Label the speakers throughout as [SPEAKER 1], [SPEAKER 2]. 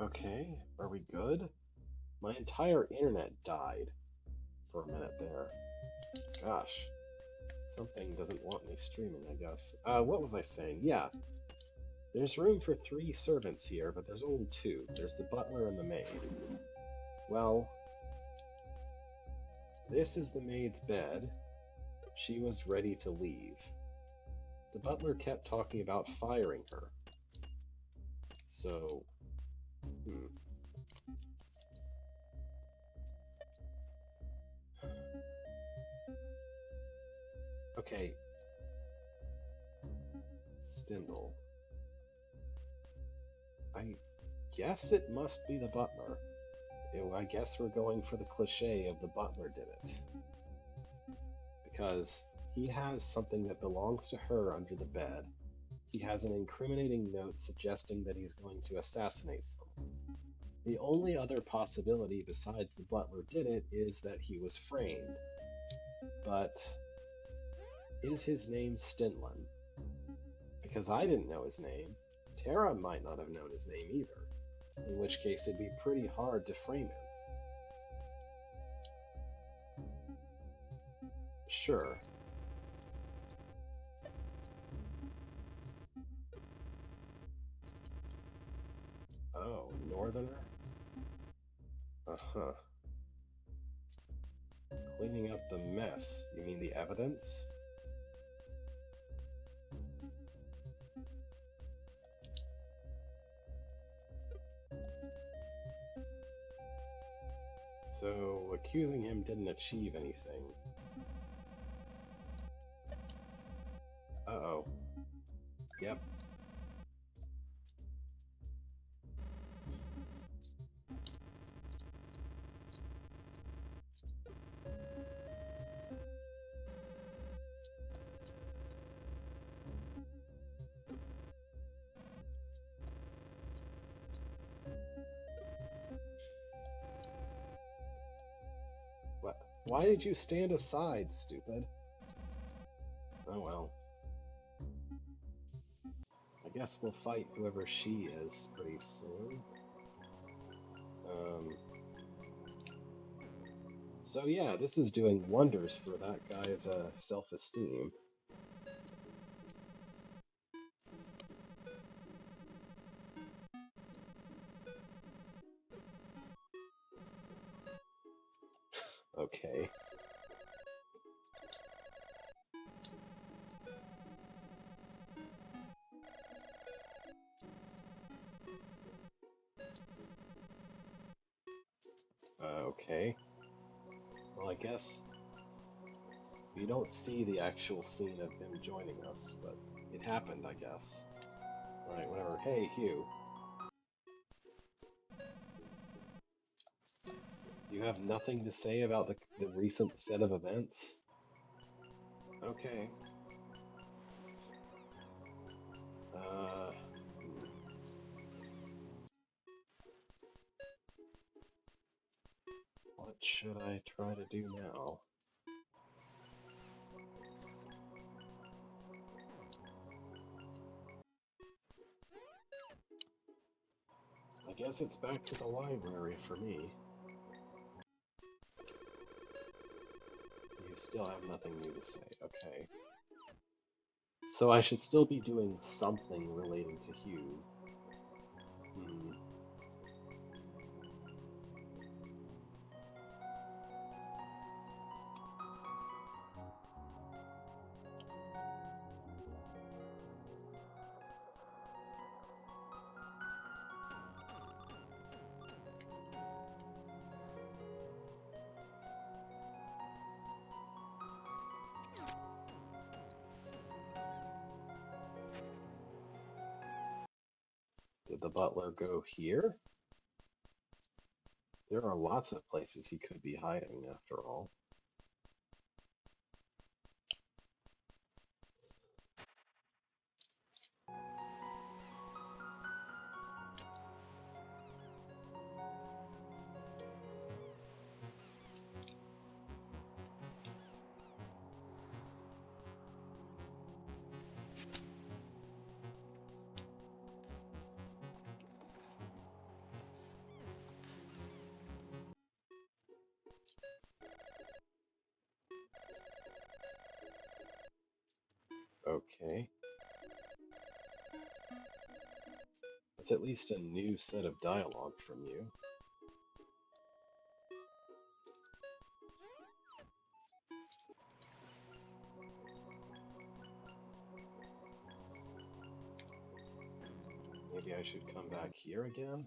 [SPEAKER 1] Okay, are we good? My entire internet died for a minute there. Gosh, something doesn't want me streaming, I guess. What was I saying? Yeah, there's room for three servants here, but there's only two. There's the butler and the maid. Well, this is the maid's bed. She was ready to leave. The butler kept talking about firing her. So, hmm. Okay, Stindl. I guess it must be the butler. I guess we're going for the cliche of the butler did it. Because he has something that belongs to her under the bed. He has an incriminating note suggesting that he's going to assassinate someone. The only other possibility besides the butler did it is that he was framed. But is his name Stinlin? Because I didn't know his name. Tara might not have known his name either, in which case it'd be pretty hard to frame him. Sure. Oh, Northerner? Uh huh. Cleaning up the mess. You mean the evidence? So, accusing him didn't achieve anything. Uh oh. Yep. What? Why did you stand aside, stupid? Oh well. I guess we'll fight whoever she is pretty soon. Um. So yeah, this is doing wonders for that guy's self-esteem. Okay. Okay. Well, I guess we don't see the actual scene of him joining us, but it happened, I guess. All right, whatever. Hey, Hugh, you have nothing to say about the recent set of events? Okay. Uh, hmm. What should I try to do now? I guess it's back to the library for me. You still have nothing new to say. Okay. So I should still be doing something relating to Hugh. Hmm. Did the butler go here? There are lots of places he could be hiding, after all. Okay. That's at least a new set of dialogue from you. Maybe I should come back here again?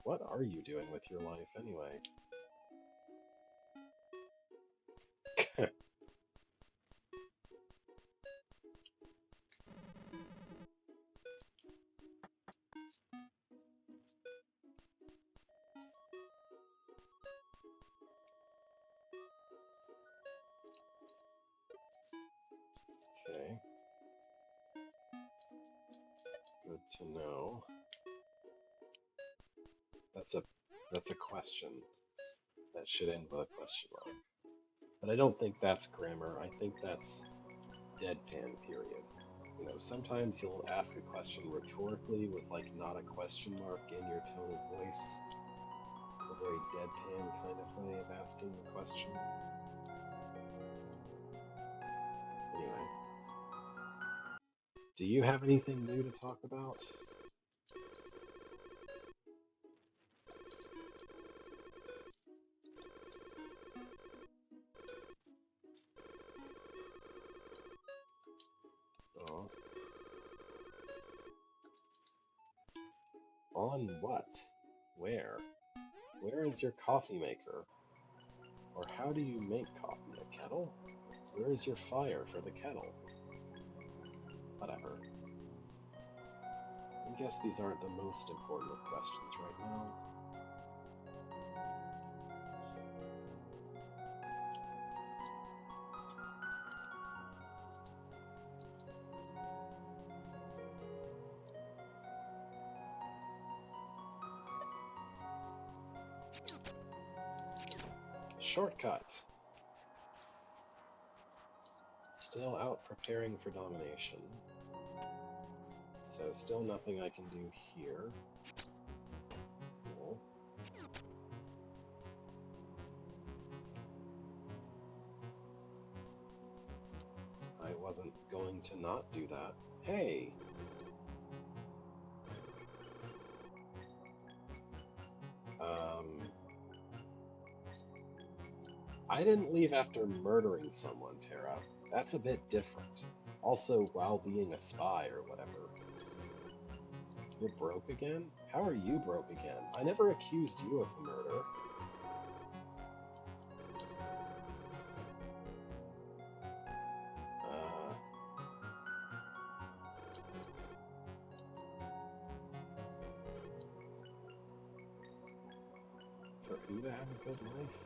[SPEAKER 1] What are you doing with your life anyway? Okay, good to know. That's a that's a question that should end with a question mark. But I don't think that's grammar. I think that's deadpan period. You know, sometimes you'll ask a question rhetorically with like not a question mark in your tone of voice, a very deadpan kind of way of asking the question. Anyway, do you have anything new to talk about? Oh, on what? Where? Where is your coffee maker? Or how do you make coffee? A kettle? Where is your fire for the kettle? Whatever. I guess these aren't the most important of questions right now. Shortcut. Still out preparing for domination. So still nothing I can do here. Cool. I wasn't going to not do that. Hey! Um, I didn't leave after murdering someone, Tara. That's a bit different. Also, while being a spy or whatever. You're broke again? How are you broke again? I never accused you of the murder. Uh, for who to have a good life?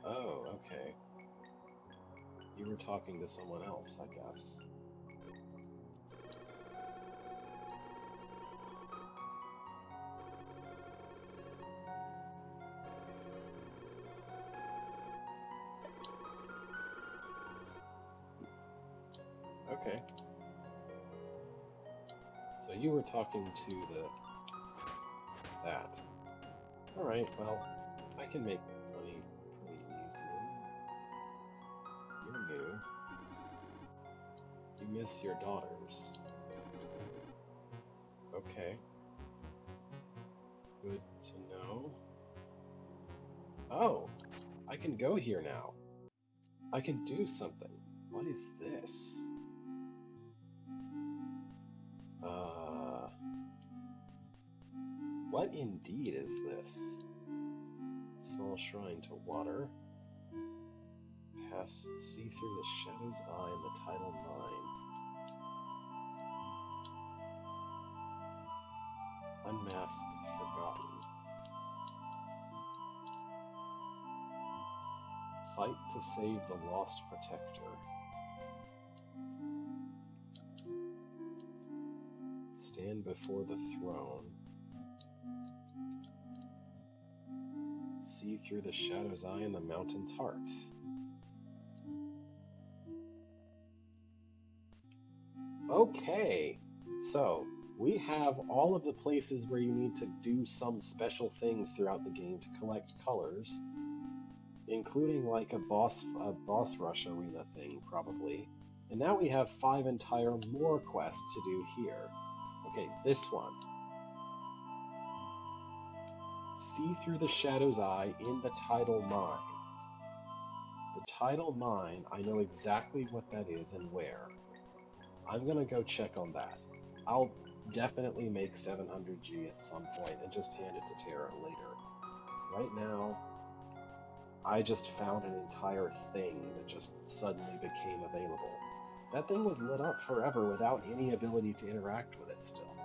[SPEAKER 1] Oh, okay. You were talking to someone else, I guess. Okay. So you were talking to the that. All right, well, I can make money pretty easily. You're new. You miss your daughters. Okay, good to know. Oh, I can go here now. I can do something. What is this? Uh, what indeed is this? Small shrine to water. See through the shadow's eye in the title 9. Unmask the forgotten. Fight to save the lost protector. Stand before the throne. See through the shadow's eye in the mountain's heart. Okay, so we have all of the places where you need to do some special things throughout the game to collect colors, including like a boss rush arena thing probably. And now we have five entire more quests to do here. Okay, this one. See through the shadow's eye in the tidal mine. The tidal mine, I know exactly what that is and where. I'm gonna go check on that. I'll definitely make 700G at some point and just hand it to Tara later. Right now, I just found an entire thing that just suddenly became available. That thing was lit up forever without any ability to interact with it still.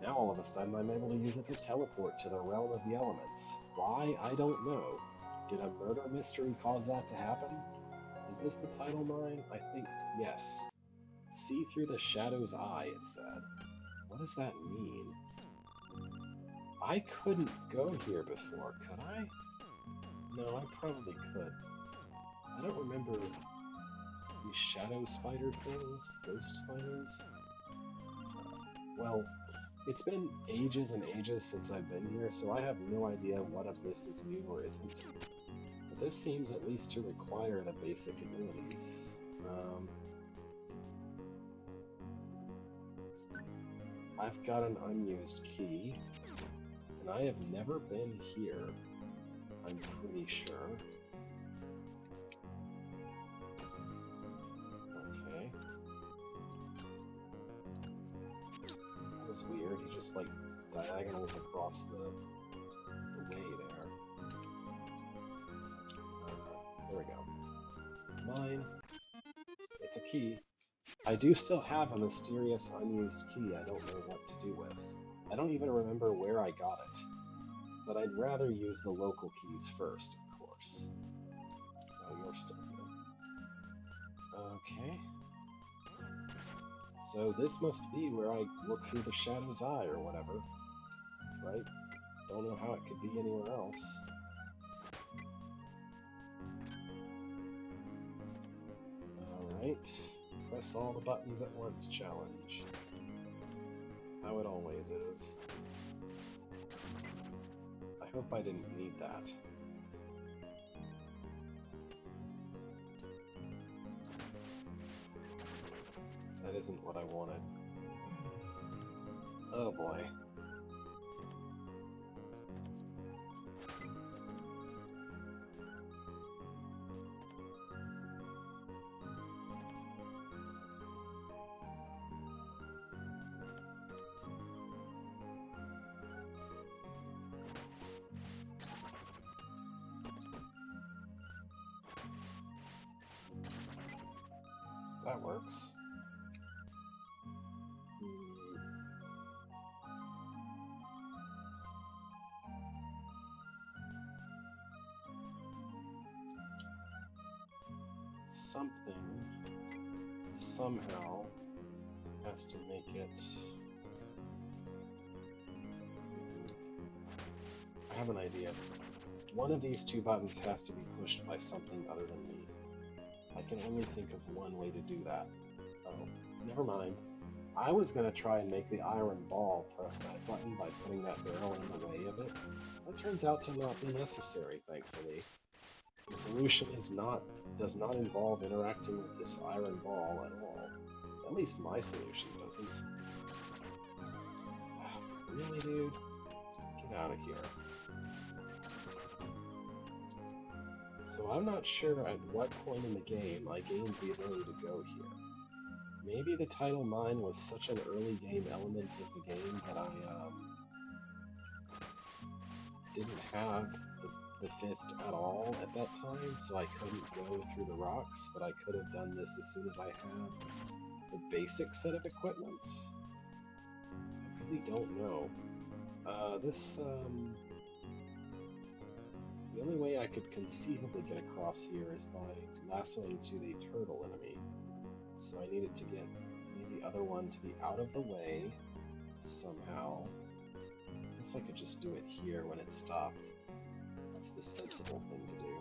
[SPEAKER 1] Now all of a sudden I'm able to use it to teleport to the realm of the elements. Why, I don't know. Did a murder mystery cause that to happen? Is this the title mine? I think yes. See through the shadow's eye, it said. What does that mean? I couldn't go here before, could I? No, I probably could. I don't remember these shadow spider things, ghost spiders. Well, it's been ages and ages since I've been here, so I have no idea what of this is new or isn't. But this seems at least to require the basic abilities. I've got an unused key, and I have never been here, I'm pretty sure. Okay. That was weird. He just, like, diagonals across the way there. There we go. Mine. It's a key. I do still have a mysterious unused key I don't know what to do with. I don't even remember where I got it. But I'd rather use the local keys first, of course. Oh, you're still here. Okay. So this must be where I look through the shadow's eye or whatever, right? Don't know how it could be anywhere else. Alright. Press all the buttons at once challenge. How it always is. I hope I didn't need that. That isn't what I wanted. Oh boy. That works. Something, somehow, has to make it... I have an idea. One of these two buttons has to be pushed by something other than me. I can only think of one way to do that. Oh, never mind. I was going to try and make the iron ball press that button by putting that barrel in the way of it. That turns out to not be necessary, thankfully. The solution does not involve interacting with this iron ball at all. At least my solution doesn't. Really, dude? Get out of here. So I'm not sure at what point in the game I gained the ability to go here. Maybe the title mine was such an early game element of the game that I didn't have the fist at all at that time, so I couldn't go through the rocks, but I could have done this as soon as I had the basic set of equipment. I really don't know. The only way I could conceivably get across here is by lassoing to the turtle enemy. So I needed to get the other one to be out of the way somehow. I guess I could just do it here when it stopped. That's the sensible thing to do.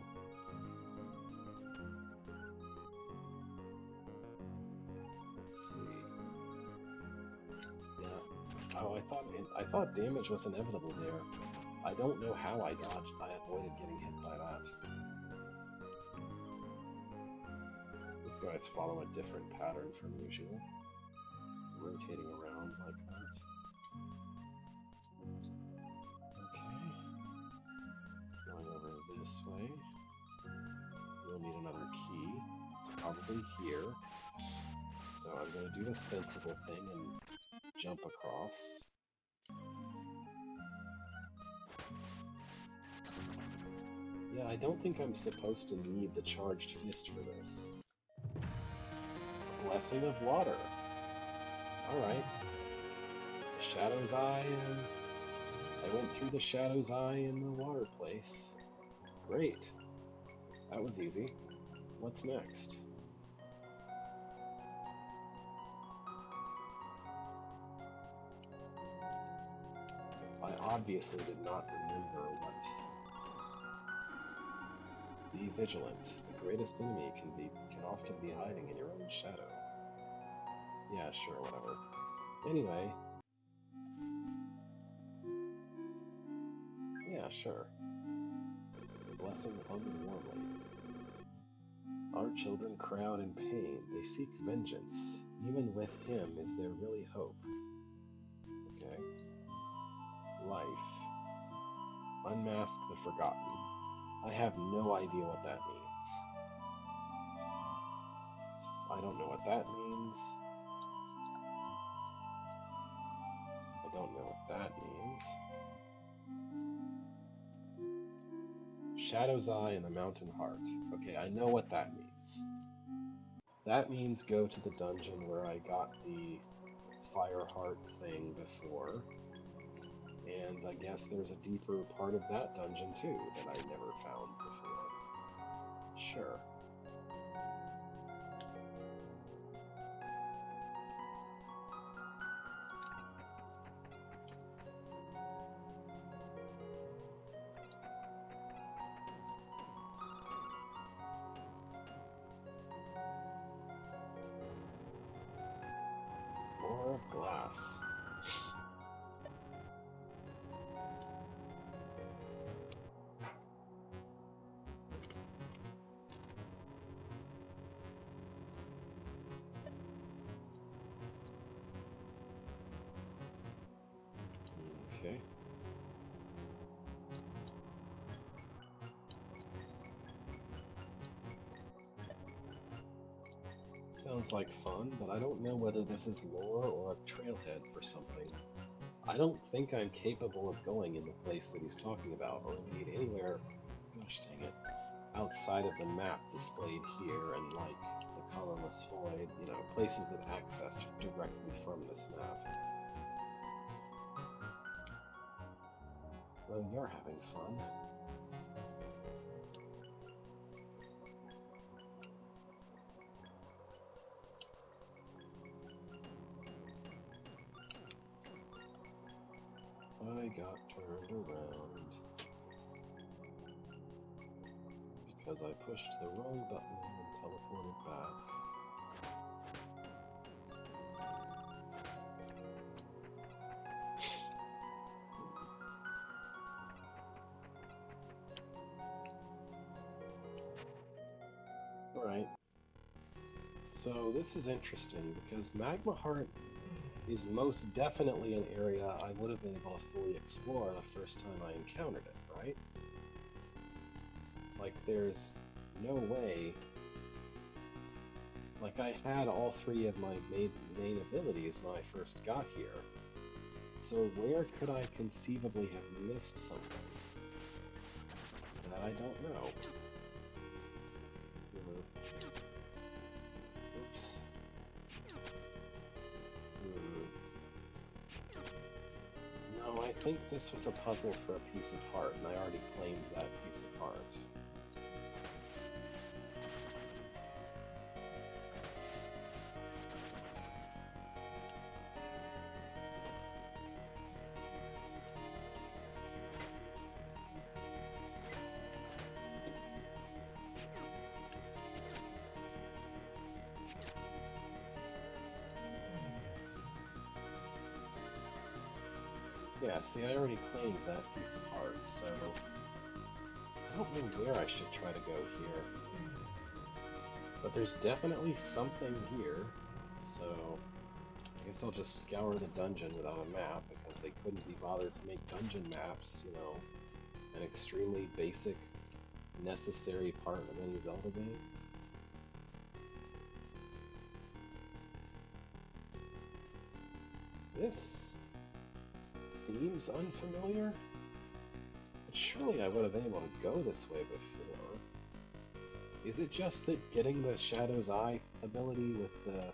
[SPEAKER 1] Let's see. Yeah. Oh, I thought damage was inevitable there. I don't know how I avoided getting hit by that. These guys follow a different pattern from usual, rotating around like that. Okay, going over this way. We'll need another key. It's probably here. So I'm going to do the sensible thing and jump across. Yeah, I don't think I'm supposed to need the charged fist for this. Blessing of water. Alright. The Shadow's Eye, and I went through the Shadow's Eye in the water place. Great. That was easy. What's next? I obviously did not remember what... Be vigilant. The greatest enemy can often be hiding in your own shadow. Yeah, sure, whatever. Anyway. Yeah, sure. The blessing hugs warmly. Our children crowd in pain. They seek vengeance. Even with him, is there really hope? Okay. Life. Unmask the forgotten. I have no idea what that means. I don't know what that means. I don't know what that means. Shadow's Eye and the Mountain Heart. Okay, I know what that means. That means go to the dungeon where I got the fire heart thing before. And I guess there's a deeper part of that dungeon too that I never found before. Sure. More of glass. Okay. Sounds like fun, but I don't know whether this is lore or a trailhead for something. I don't think I'm capable of going in the place that he's talking about, or indeed anywhere, gosh dang it, outside of the map displayed here and like the colorless void, places that access directly from this map. Well, you're having fun. I got turned around because I pushed the wrong button and teleported back. Alright. So this is interesting because Magma Heart is most definitely an area I would have been able to fully explore the first time I encountered it, right? Like, there's no way... Like, I had all three of my main abilities when I first got here. So where could I conceivably have missed something? That I don't know. Oops. No, I think this was a puzzle for a piece of heart, and I already claimed that piece of heart. Yeah, see, I already claimed that piece of heart, so I don't know where I should try to go here. But there's definitely something here, so I guess I'll just scour the dungeon without a map because they couldn't be bothered to make dungeon maps, an extremely basic, necessary part of any Zelda game. This seems unfamiliar, but surely I would have been able to go this way before. Is it just that getting the Shadow's Eye ability with the...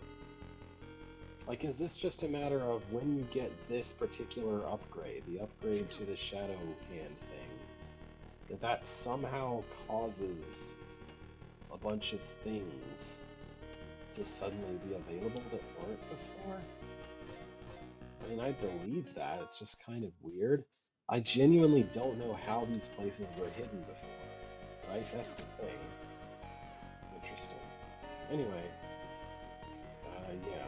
[SPEAKER 1] Like, is this just a matter of when you get this particular upgrade, the upgrade to the Shadow Hand thing, that somehow causes a bunch of things to suddenly be available that weren't before? I mean, I believe that. It's just kind of weird. I genuinely don't know how these places were hidden before, right? That's the thing. Interesting. Anyway, yeah.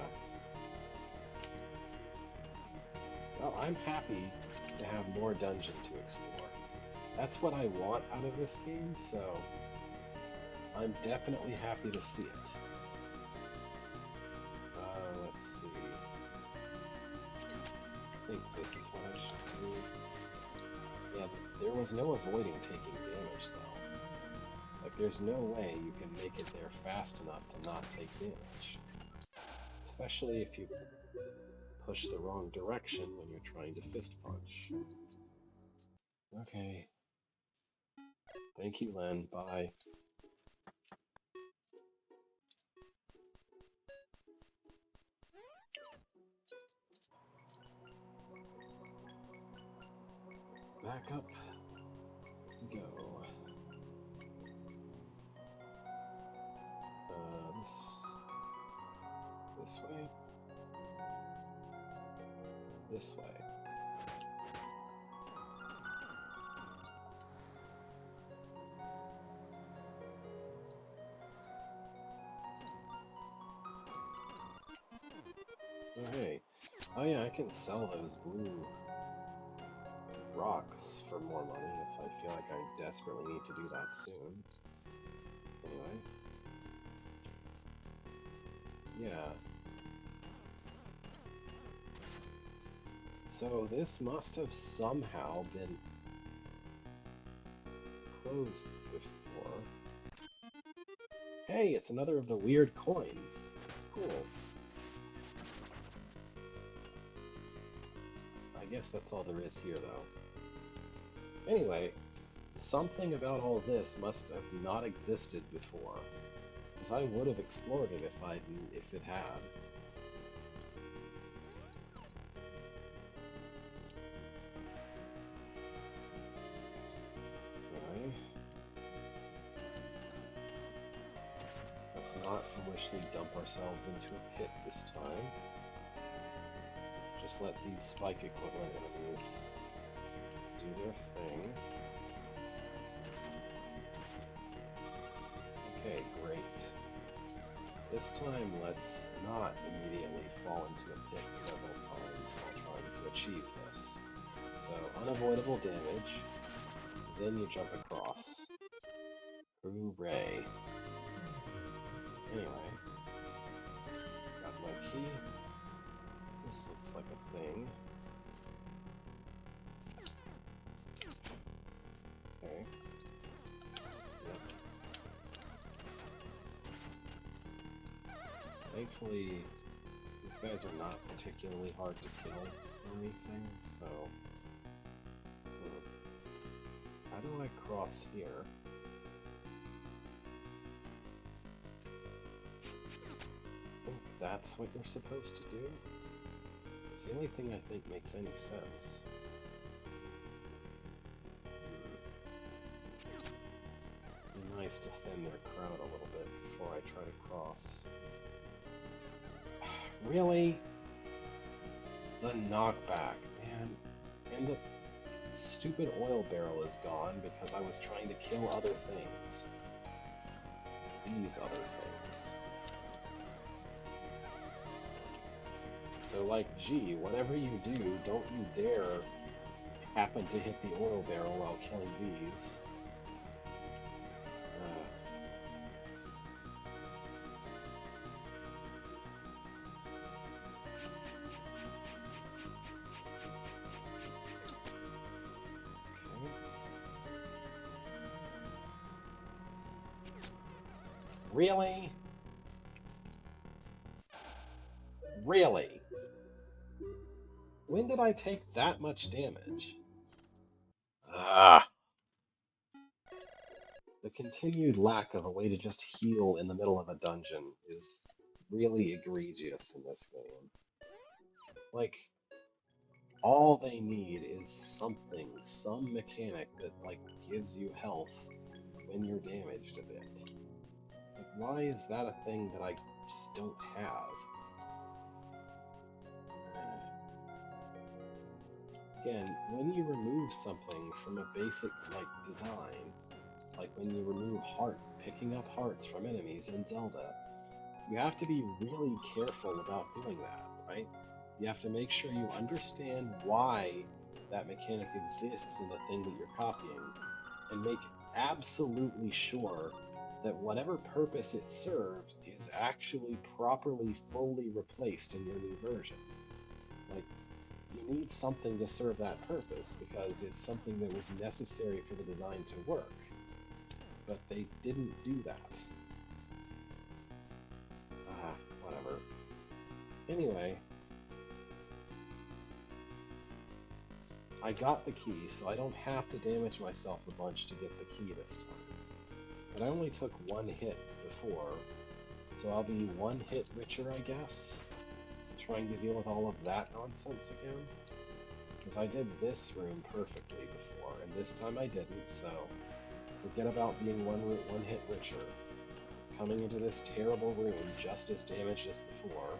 [SPEAKER 1] Well, I'm happy to have more dungeon to explore. That's what I want out of this game, so I'm definitely happy to see it. Let's see. I think this is what I should do. Yeah, there was no avoiding taking damage, though. Like, there's no way you can make it there fast enough to not take damage. Especially if you push the wrong direction when you're trying to fist punch. Okay. Thank you, Len. Bye. Back up we go. This way? This way. Oh, hey. Oh, yeah, I can sell those blue rocks for more money if I feel like I desperately need to do that soon. Anyway. Yeah. So this must have somehow been closed before. Hey, it's another of the weird coins. Cool. I guess that's all there is here, though. Anyway, something about all this must have not existed before, because I would have explored it if it had. Anyway, let's not foolishly dump ourselves into a pit this time. Just let these spike equivalent enemies do their thing. Okay, great. This time, let's not immediately fall into a pit several times while trying to achieve this. So, unavoidable damage, then you jump across. Hooray. Anyway, got my key. This looks like a thing. Okay. Yep. Thankfully, these guys are not particularly hard to kill or anything, so... How do I cross here? I think that's what you're supposed to do? It's the only thing I think makes any sense. Be nice to thin their crowd a little bit before I try to cross. Really? The knockback, man. And the stupid oil barrel is gone because I was trying to kill other things. These other things. So, like, gee, whatever you do, don't you dare happened to hit the oil barrel while killing these. Uh, okay. Really? Really? When did I take that much damage? Ah, the continued lack of a way to just heal in the middle of a dungeon is really egregious in this game. Like, all they need is something, some mechanic that, like, gives you health when you're damaged a bit. Like, why is that a thing that I just don't have? Again, when you remove something from a basic, like, design, like when you remove picking up hearts from enemies in Zelda, you have to be really careful about doing that, right? You have to make sure you understand why that mechanic exists in the thing that you're copying, and make absolutely sure that whatever purpose it served is actually properly fully replaced in your new version. Like, you need something to serve that purpose because it's something that was necessary for the design to work, but they didn't do that. Whatever. Anyway, I got the key, so I don't have to damage myself a bunch to get the key this time. But I only took one hit before, so I'll be one hit richer, I guess, trying to deal with all of that nonsense again. Because I did this room perfectly before, and this time I didn't, so forget about being one hit richer. Coming into this terrible room just as damaged as before,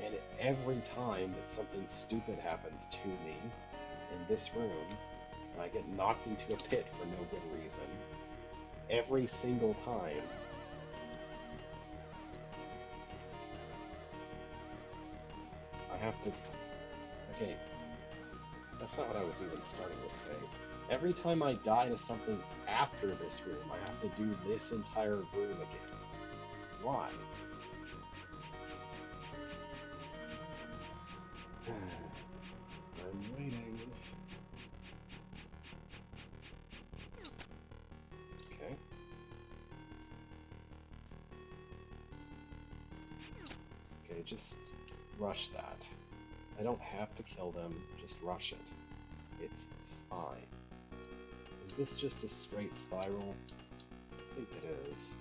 [SPEAKER 1] and every time that something stupid happens to me in this room, and I get knocked into a pit for no good reason, every single time, I have to. Okay, that's not what I was even starting to say. Every time I die to something after this room, I have to do this entire room again. Why? I'm waiting. Okay. Okay, just rush that. I don't have to kill them, just rush it. It's fine. Is this just a straight spiral? I think it is.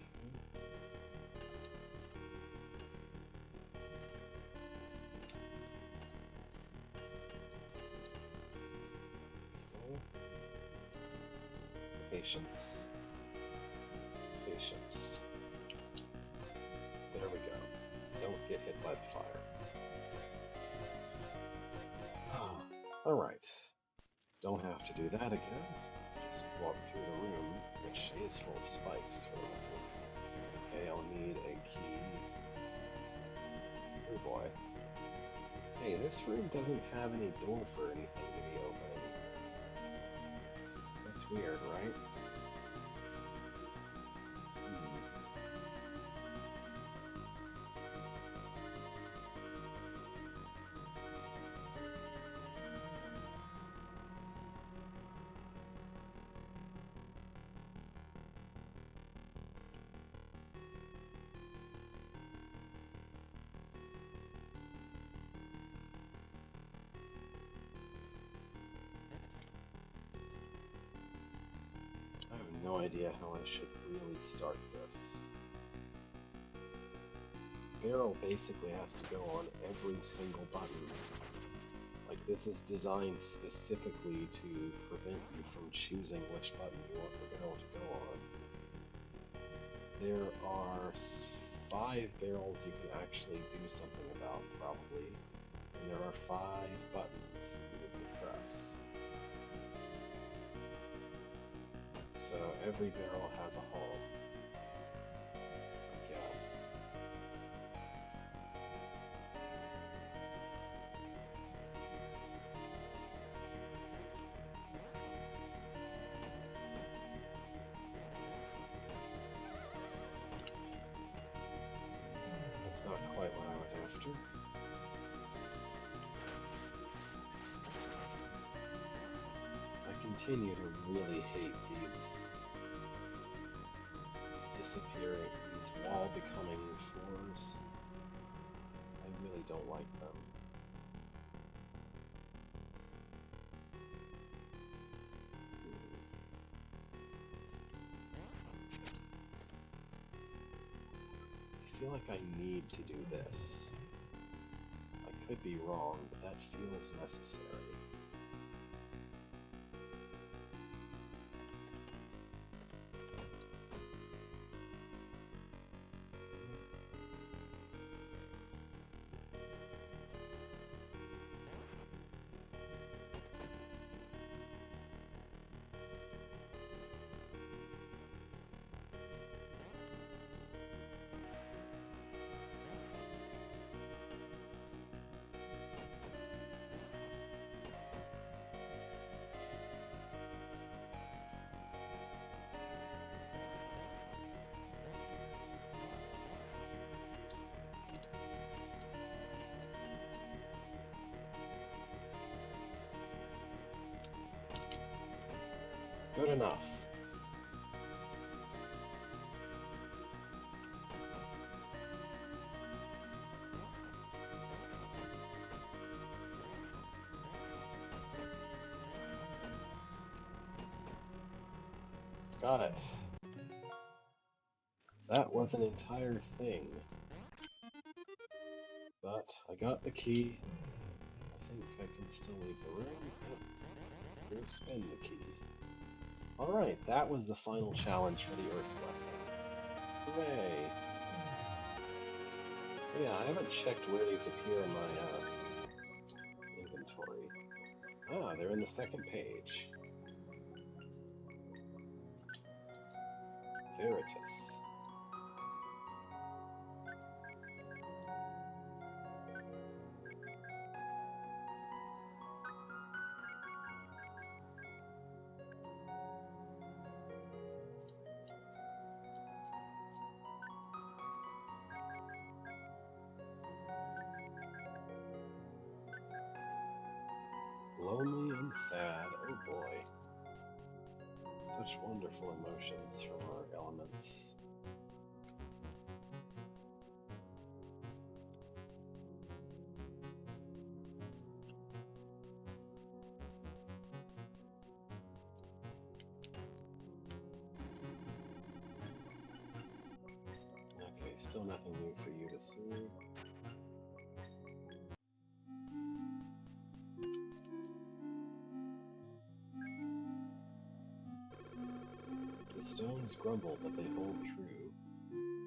[SPEAKER 1] Okay. Okay. Patience. Patience. There we go. Don't get hit by the fire. Alright. Don't have to do that again. Just walk through the room, which is full of spikes for the record. Okay, I'll need a key. Oh boy. Hey, this room doesn't have any door for anything to be opening. That's weird, right? Hmm. I have no idea how I should really start this. Barrel basically has to go on every single button. Like, this is designed specifically to prevent you from choosing which button you want the barrel to go on. There are 5 barrels you can actually do something about, probably, and there are 5 buttons you need to press. So every barrel has a home, I guess. That's not quite what I was after. I continue to really hate these disappearing, these wall becoming floors. I really don't like them. Hmm. I feel like I need to do this. I could be wrong, but that feels necessary. Good enough. Got it. That was an entire thing, but I got the key. I think I can still leave the room. Yep, here's spin the key. Alright, that was the final challenge for the Earth Blessing. Hooray! Yeah, I haven't checked where these appear in my inventory. Ah, they're in the second page. Veritas. Lonely and sad. Oh boy. Such wonderful emotions from our elements. Okay, still nothing new for you to see. The stones grumble, but they hold true.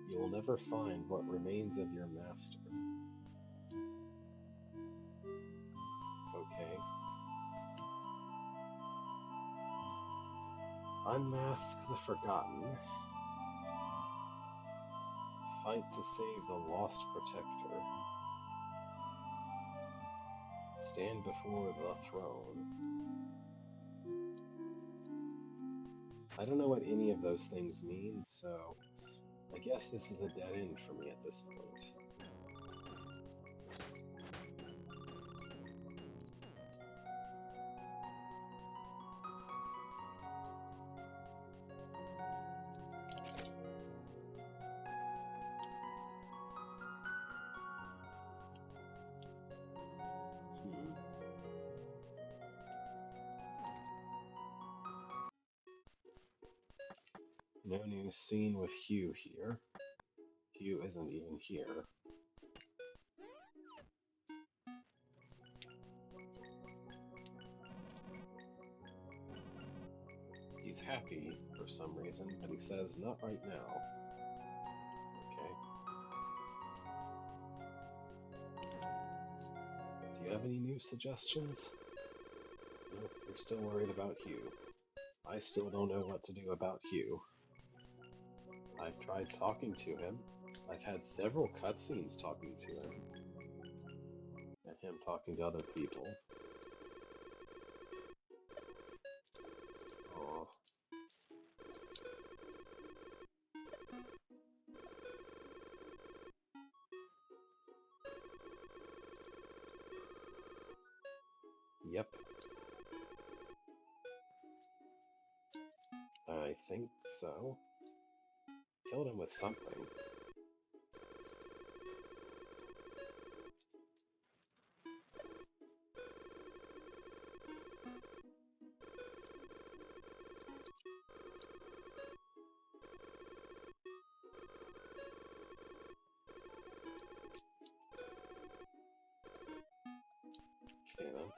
[SPEAKER 1] You will never find what remains of your master. Okay. Unmask the forgotten. Fight to save the lost protector. Stand before the throne. I don't know what any of those things mean, so I guess this is a dead end for me at this point. Hmm. No new scene with Hugh here. Hugh isn't even here. He's happy for some reason, but he says, not right now. Okay. Do you have any new suggestions? Nope, you're still worried about Hugh. I still don't know what to do about Hugh. I've tried talking to him. I've had several cutscenes talking to him, and him talking to other people. Oh, think so. Killed him with something. Okay then.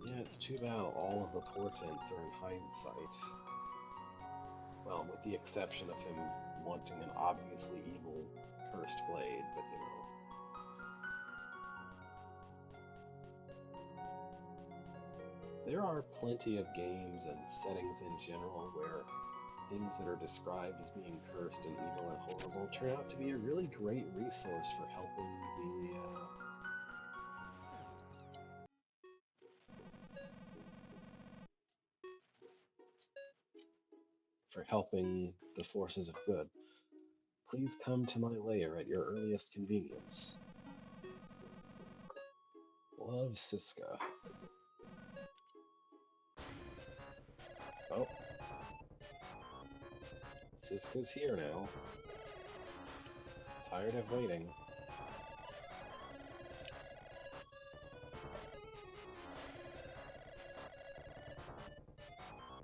[SPEAKER 1] Yeah, it's too bad all of the portents are in hindsight. Well, with the exception of him wanting an obviously evil cursed blade, but you know. There are plenty of games and settings in general where things that are described as being cursed and evil and horrible turn out to be a really great resource for helping the forces of good. Please come to my lair at your earliest convenience. Love, Siska. Oh, Siska's here now. Tired of waiting.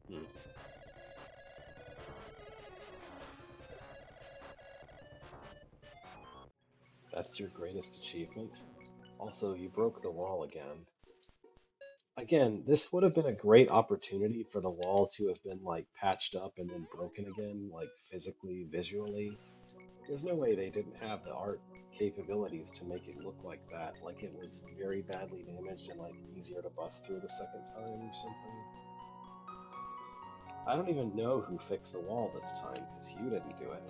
[SPEAKER 1] Hmm. That's your greatest achievement? Also, you broke the wall again. Again, this would have been a great opportunity for the wall to have been like patched up and then broken again, like physically, visually. There's no way they didn't have the art capabilities to make it look like that, like it was very badly damaged and like easier to bust through the second time or something. I don't even know who fixed the wall this time, because you didn't do it.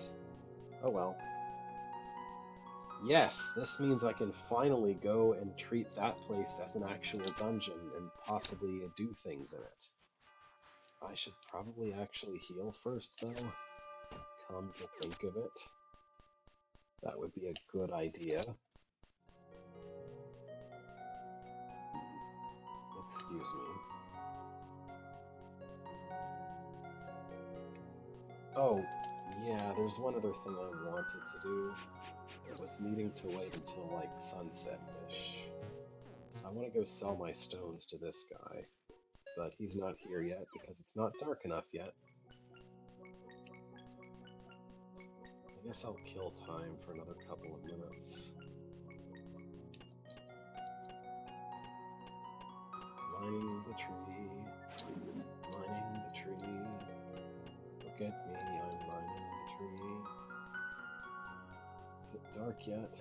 [SPEAKER 1] Oh well. Yes, this means I can finally go and treat that place as an actual dungeon and possibly do things in it. I should probably actually heal first, though. Come to think of it, that would be a good idea. Hmm. Excuse me. Oh, yeah, there's one other thing I wanted to do. It was needing to wait until like sunset-ish. I want to go sell my stones to this guy, but he's not here yet because it's not dark enough yet. I guess I'll kill time for another couple of minutes. Mining the tree, mining the tree. Look at me, I'm mining the tree. Is it dark yet?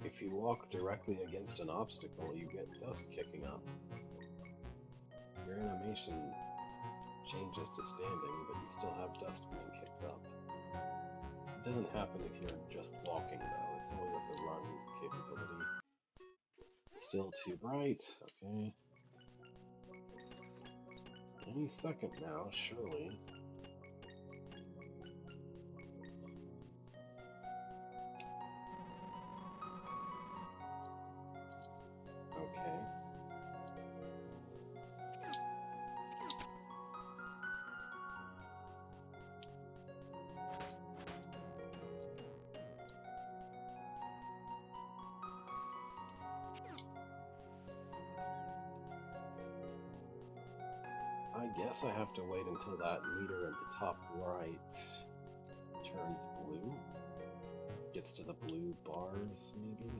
[SPEAKER 1] If you walk directly against an obstacle, you get dust kicking up. Your animation changes to standing, but you still have dust being kicked up. It doesn't happen if you're just walking, though. It's only with the run capability. Still too bright. Okay. Any second now, surely. Okay. I guess I have to wait until that meter in the top right turns blue. Gets to the blue bars, maybe?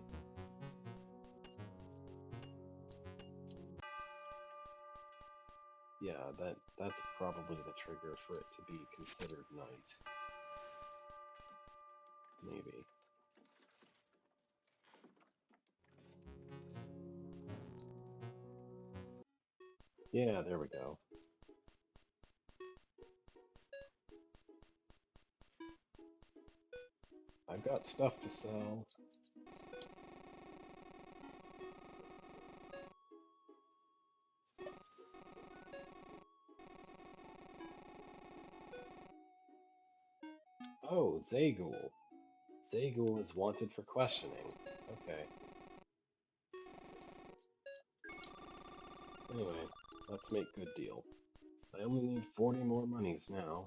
[SPEAKER 1] Yeah, that's probably the trigger for it to be considered night. Maybe. Yeah, there we go. I've got stuff to sell. Oh, Zagul. Zagul is wanted for questioning. Okay. Anyway, let's make good deal. I only need 40 more monies now.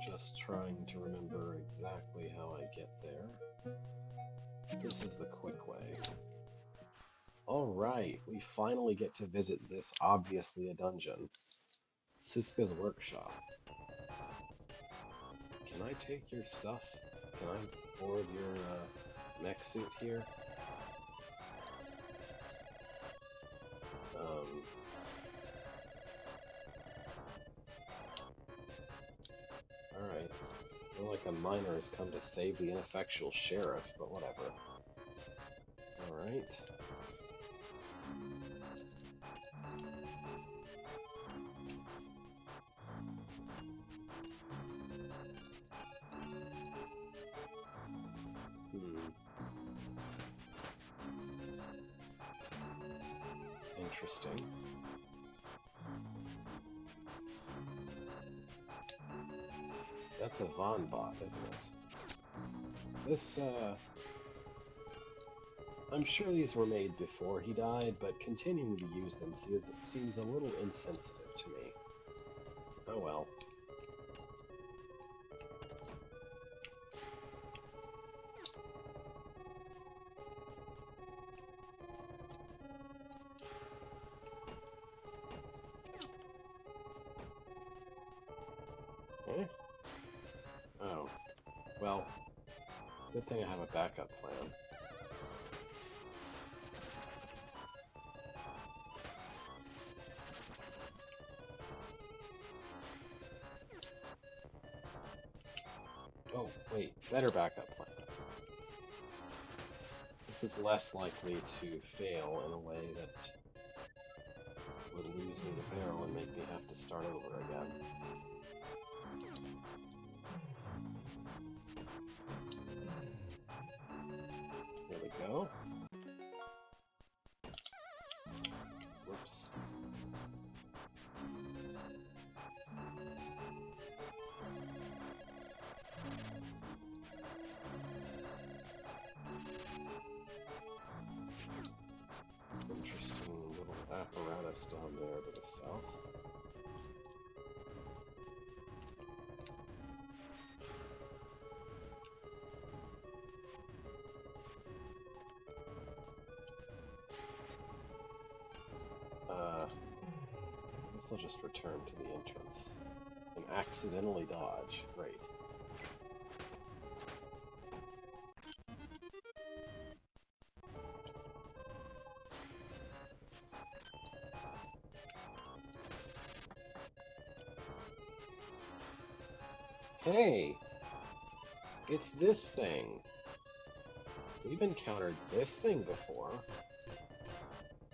[SPEAKER 1] Just trying to remember exactly how I get there. This is the quick way. Alright, we finally get to visit this obviously a dungeon. Siska's workshop. Can I take your stuff? Can I board your mech suit here? Um, alright. More like a miner has come to save the ineffectual sheriff, but whatever. Alright. Hmm. Interesting. That's a Von bot, isn't it? This, I'm sure these were made before he died, but continuing to use them seems a little insensitive to me. Oh well. Eh? Oh. Well, good thing I have a backup plan. Oh, wait, better backup plan. This is less likely to fail in a way that would lose me the barrel and make me have to start over again. There we go. Whoops. Interesting little apparatus down there to the south. I guess I'll just return to the entrance. And accidentally dodge. Great. Hey! It's this thing! We've encountered this thing before.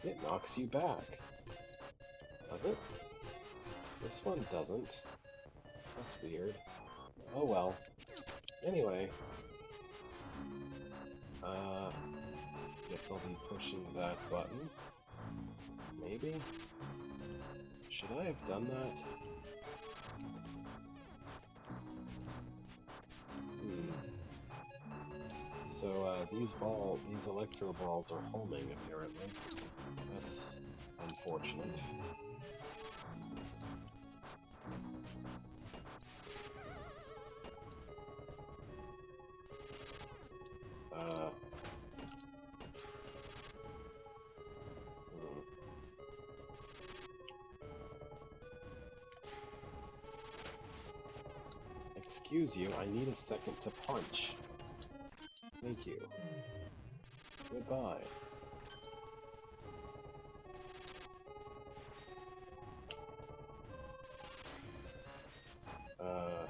[SPEAKER 1] It knocks you back. Does it? This one doesn't. That's weird. Oh well. Anyway, uh, guess I'll be pushing that button. Maybe? Should I have done that? Hmm. So, these electro balls are homing, apparently. That's unfortunate. Uh, hmm. Excuse you, I need a second to punch. Thank you. Goodbye. Uh,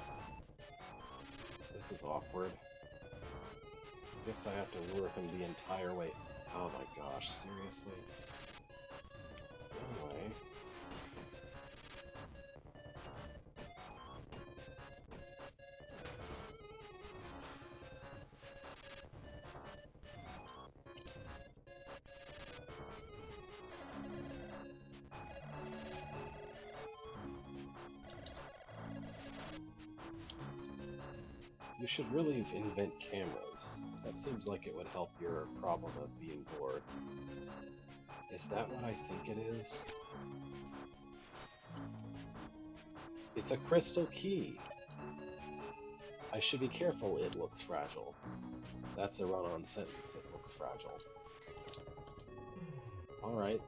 [SPEAKER 1] this is awkward. I guess I have to lure him the entire way. Oh my gosh, seriously? Anyway, you should really invent cameras. That seems like it would help your problem of being bored. Is that what I think it is? It's a crystal key. I should be careful, it looks fragile. That's a run on sentence, it looks fragile. Alright,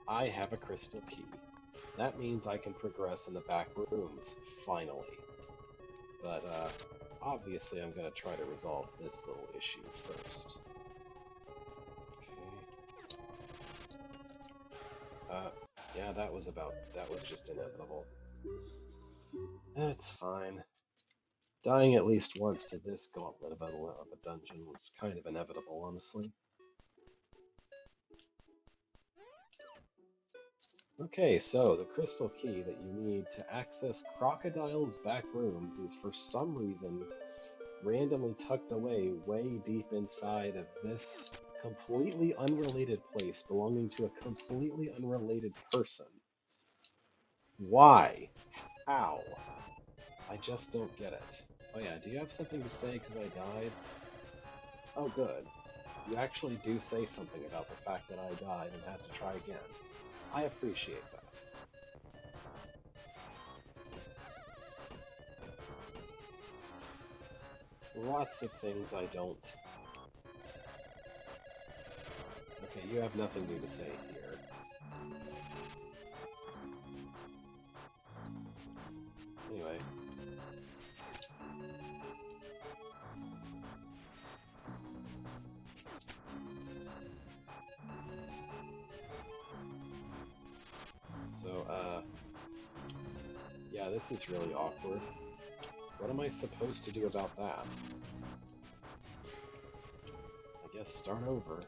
[SPEAKER 1] I have a crystal key. That means I can progress in the back rooms, finally. But, obviously I'm gonna try to resolve this little issue first. Okay. Uh, yeah, that was just inevitable. That's fine. Dying at least once to this gauntlet of a dungeon was kind of inevitable, honestly. Okay, so the crystal key that you need to access Crocodile's back rooms is for some reason randomly tucked away way deep inside of this completely unrelated place belonging to a completely unrelated person. Why? How? I just don't get it. Oh yeah, do you have something to say because I died? Oh good. You actually do say something about the fact that I died and had to try again. I appreciate that. Lots of things I don't. Okay, you have nothing new to say here. Anyway, so, yeah, this is really awkward. What am I supposed to do about that? I guess start over.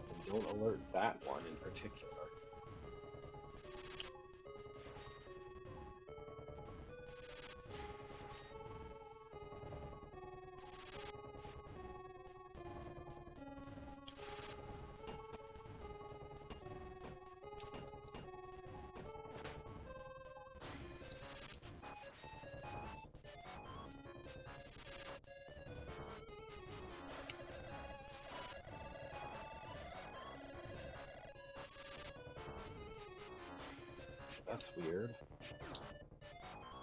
[SPEAKER 1] And don't alert that one in particular. That's weird.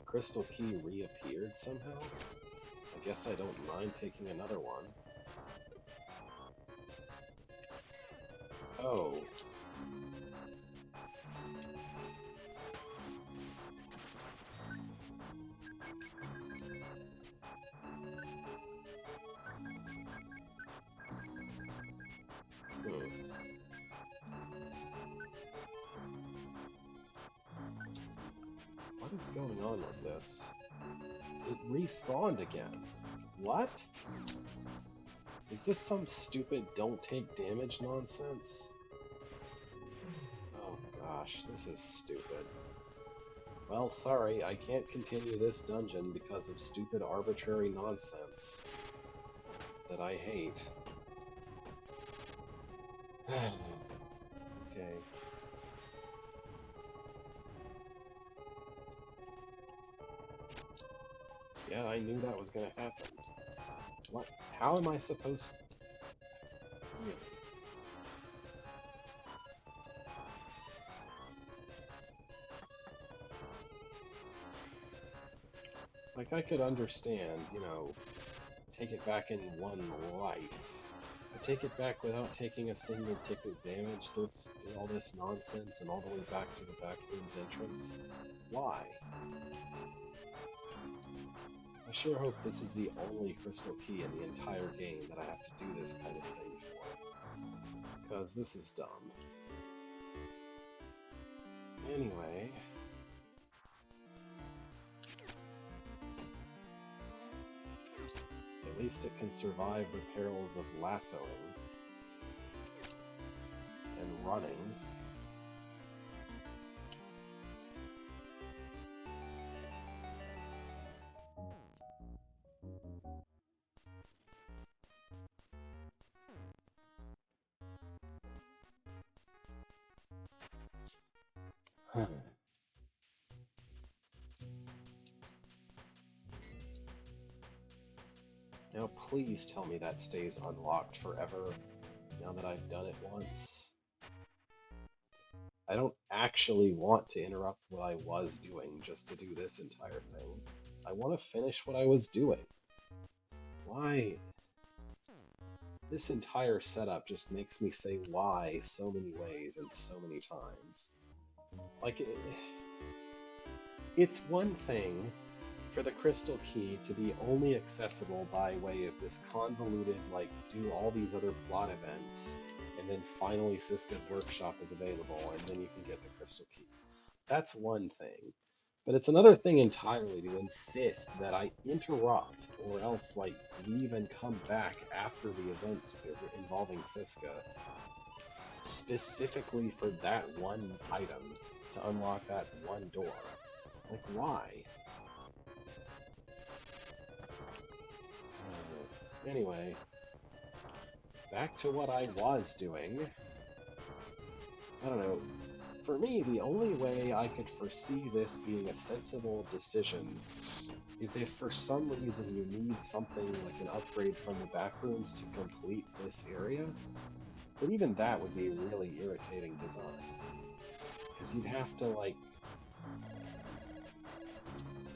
[SPEAKER 1] Crystal key reappeared somehow? I guess I don't mind taking another one. Oh, hmm. What is going on with this? It respawned again. What? Is this some stupid don't take damage nonsense? Oh gosh, this is stupid. Well, sorry, I can't continue this dungeon because of stupid arbitrary nonsense that I hate. Okay. Yeah, I knew that was gonna happen. What? How am I supposed really? Like, I could understand, take it back in one life. But take it back without taking a single tick of damage through all this nonsense and all the way back to the back room's entrance? Why? I sure hope this is the only crystal key in the entire game that I have to do this kind of thing for. Because this is dumb. Anyway, at least it can survive the perils of lassoing and running. Now please tell me that stays unlocked forever now that I've done it once. I don't actually want to interrupt what I was doing just to do this entire thing. I want to finish what I was doing. Why? This entire setup just makes me say why so many ways and so many times. Like, it's one thing for the crystal key to be only accessible by way of this convoluted, like, do all these other plot events, and then finally Siska's workshop is available, and then you can get the crystal key. That's one thing. But it's another thing entirely to insist that I interrupt or else, like, leave and come back after the event involving Siska specifically for that one item to unlock that one door. Like, why? Anyway, back to what I was doing. I don't know. For me, the only way I could foresee this being a sensible decision is if for some reason you need something like an upgrade from the backrooms to complete this area. But even that would be really irritating design. Because you'd have to, like.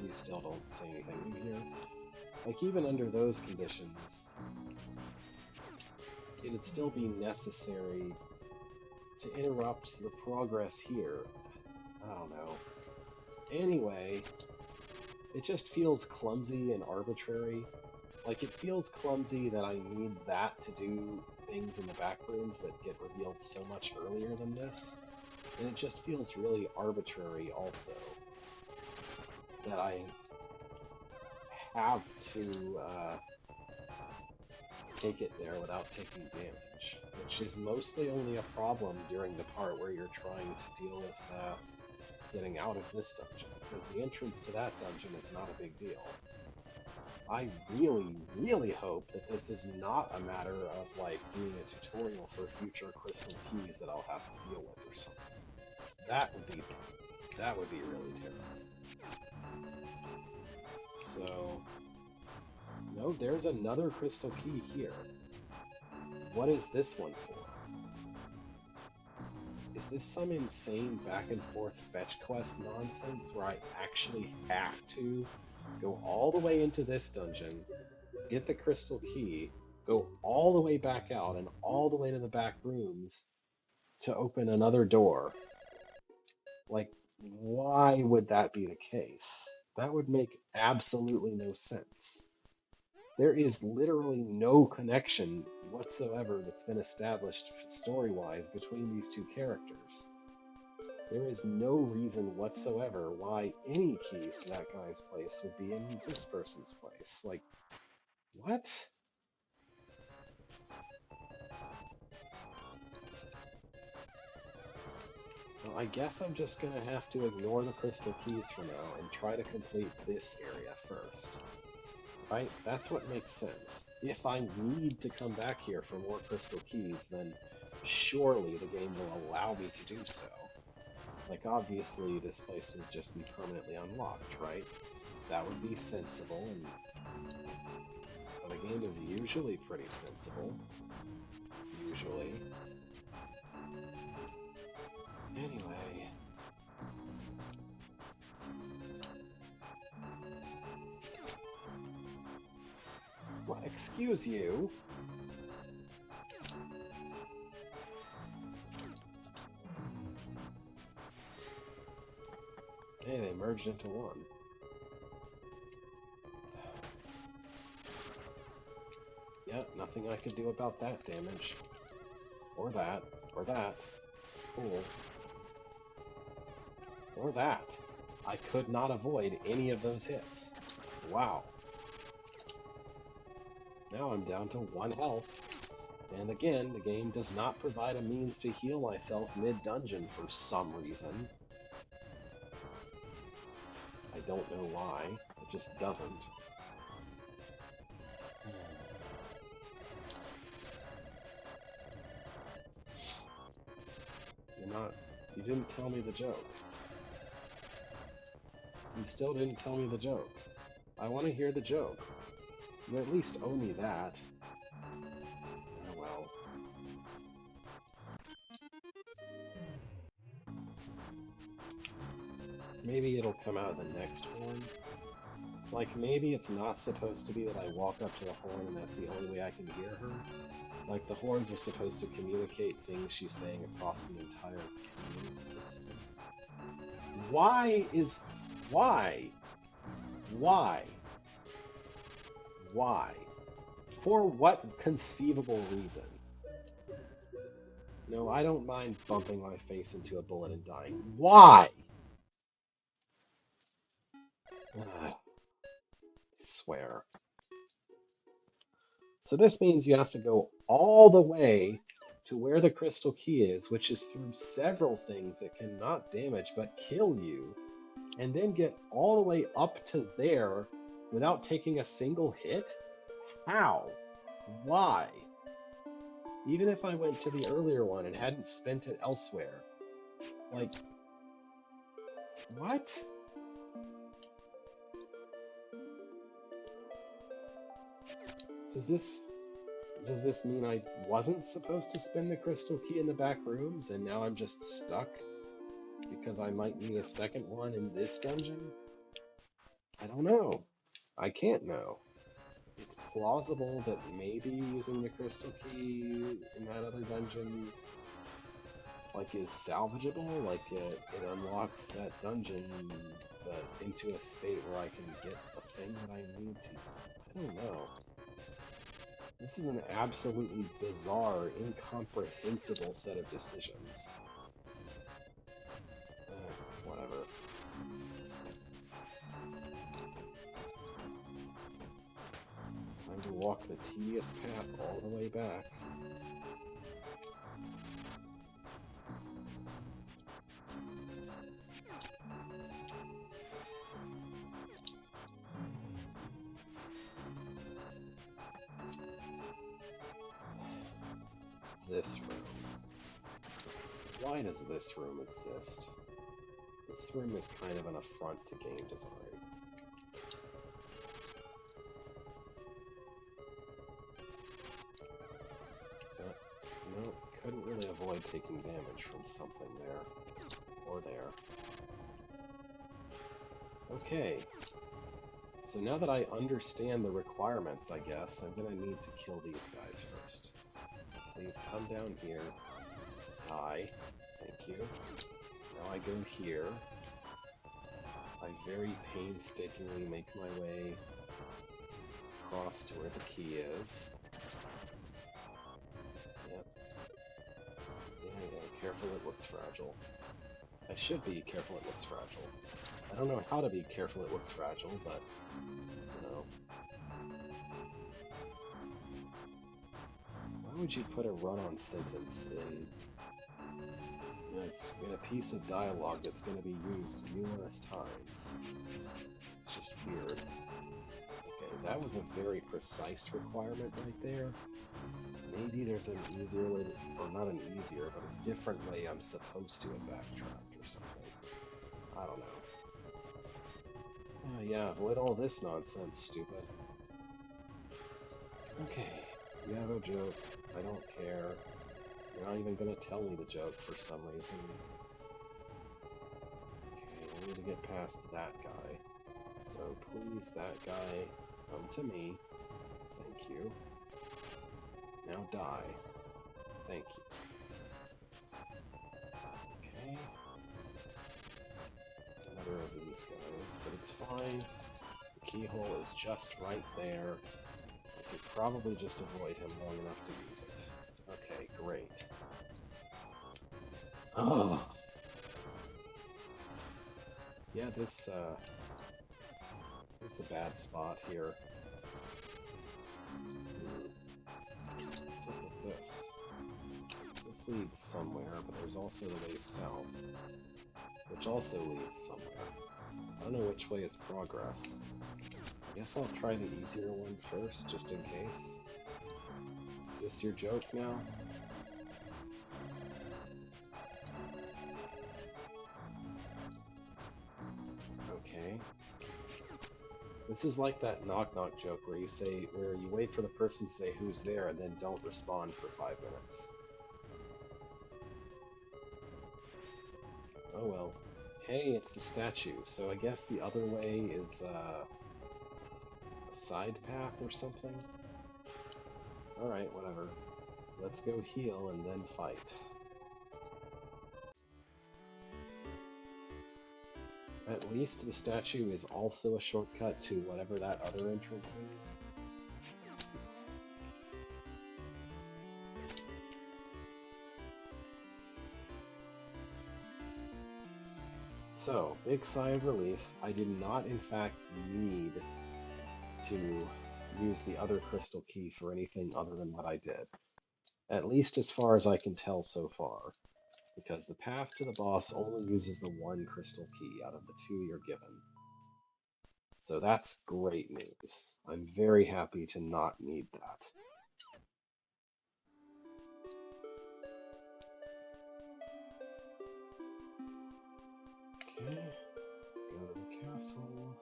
[SPEAKER 1] You still don't say anything new here. Like, even under those conditions, it'd still be necessary to interrupt your progress here. I don't know. Anyway, it just feels clumsy and arbitrary. Like, it feels clumsy that I need that to do things in the back rooms that get revealed so much earlier than this. And it just feels really arbitrary also that I have to take it there without taking damage, which is mostly only a problem during the part where you're trying to deal with getting out of this dungeon, because the entrance to that dungeon is not a big deal. I really, really hope that this is not a matter of, like, being a tutorial for future crystal keys that I'll have to deal with or something. That would be really terrible. So, no, there's another crystal key here. What is this one for? Is this some insane back and forth fetch quest nonsense where I actually have to go all the way into this dungeon, get the crystal key, go all the way back out and all the way to the back rooms to open another door? Like, why would that be the case? That would make absolutely no sense. There is literally no connection whatsoever that's been established story wise between these two characters. There is no reason whatsoever why any keys to that guy's place would be in this person's place. Like, what? I guess I'm just gonna have to ignore the crystal keys for now and try to complete this area first. Right? That's what makes sense. If I need to come back here for more crystal keys, then surely the game will allow me to do so. Like, obviously, this place will just be permanently unlocked, right? That would be sensible, and the game is usually pretty sensible. Usually. Anyway. Well, excuse you. Hey, they merged into one. Yeah, nothing I could do about that damage. Or that. Or that. Cool. Or that. I could not avoid any of those hits. Wow. Now I'm down to 1 health. And again, the game does not provide a means to heal myself mid-dungeon for some reason. I don't know why. It just doesn't. You're not... You didn't tell me the joke. You still didn't tell me the joke. I want to hear the joke. You at least owe me that. Oh well. Maybe it'll come out of the next horn. Like, maybe it's not supposed to be that I walk up to the horn and that's the only way I can hear her. Like, the horns are supposed to communicate things she's saying across the entire caving system. Why is... Why? Why? Why? For what conceivable reason? No, I don't mind bumping my face into a bullet and dying. Why? Ugh, swear. So this means you have to go all the way to where the crystal key is, which is through several things that cannot damage but kill you, and then get all the way up to there without taking a single hit? How? Why? Even if I went to the earlier one and hadn't spent it elsewhere. Like, what? Does this does this mean I wasn't supposed to spend the crystal key in the back rooms and now I'm just stuck because I might need a second one in this dungeon? I don't know. I can't know. It's plausible that maybe using the crystal key in that other dungeon like is salvageable, like it unlocks that dungeon but into a state where I can get the thing that I need to. I don't know. This is an absolutely bizarre, incomprehensible set of decisions. Whatever. Time to walk the tedious path all the way back. This room. Why does this room exist? This room is kind of an affront to game design. No, couldn't really avoid taking damage from something there. Or there. Okay. So now that I understand the requirements, I guess, I'm gonna need to kill these guys first. Please come down here. Die. Thank you. Now I go here. I very painstakingly make my way across to where the key is. Yep. Yeah, careful, it looks fragile. I should be careful, it looks fragile. I don't know how to be careful, it looks fragile, but, you know. Why would you put a run-on sentence in a piece of dialogue that's going to be used numerous times. It's just weird. Okay, that was a very precise requirement right there. Maybe there's an easier way, or not an easier, but a different way I'm supposed to have backtracked or something. I don't know. Yeah, avoid all this nonsense, stupid. Okay, you have a joke. I don't care. You're not even gonna tell me the joke for some reason. Okay, I need to get past that guy. So please, that guy, come to me. Thank you. Now die. Thank you. Okay. Another of these guys, but it's fine. The keyhole is just right there. I could probably just avoid him long enough to use it. Okay, great. Oh, yeah, this is a bad spot here. What's up with this? This leads somewhere, but there's also the way south, which also leads somewhere. I don't know which way is progress. I guess I'll try the easier one first, just in case. Is this your joke now? Okay. This is like that knock knock joke where you wait for the person to say who's there and then don't respond for 5 minutes. Oh well. Hey, it's the statue, so I guess the other way is a side path or something? Alright, whatever. Let's go heal and then fight. At least the statue is also a shortcut to whatever that other entrance is. So, big sigh of relief. I did not, in fact, need to use the other crystal key for anything other than what I did. At least as far as I can tell so far, because the path to the boss only uses the one crystal key out of the two you're given. So that's great news. I'm very happy to not need that. Okay, go to the castle.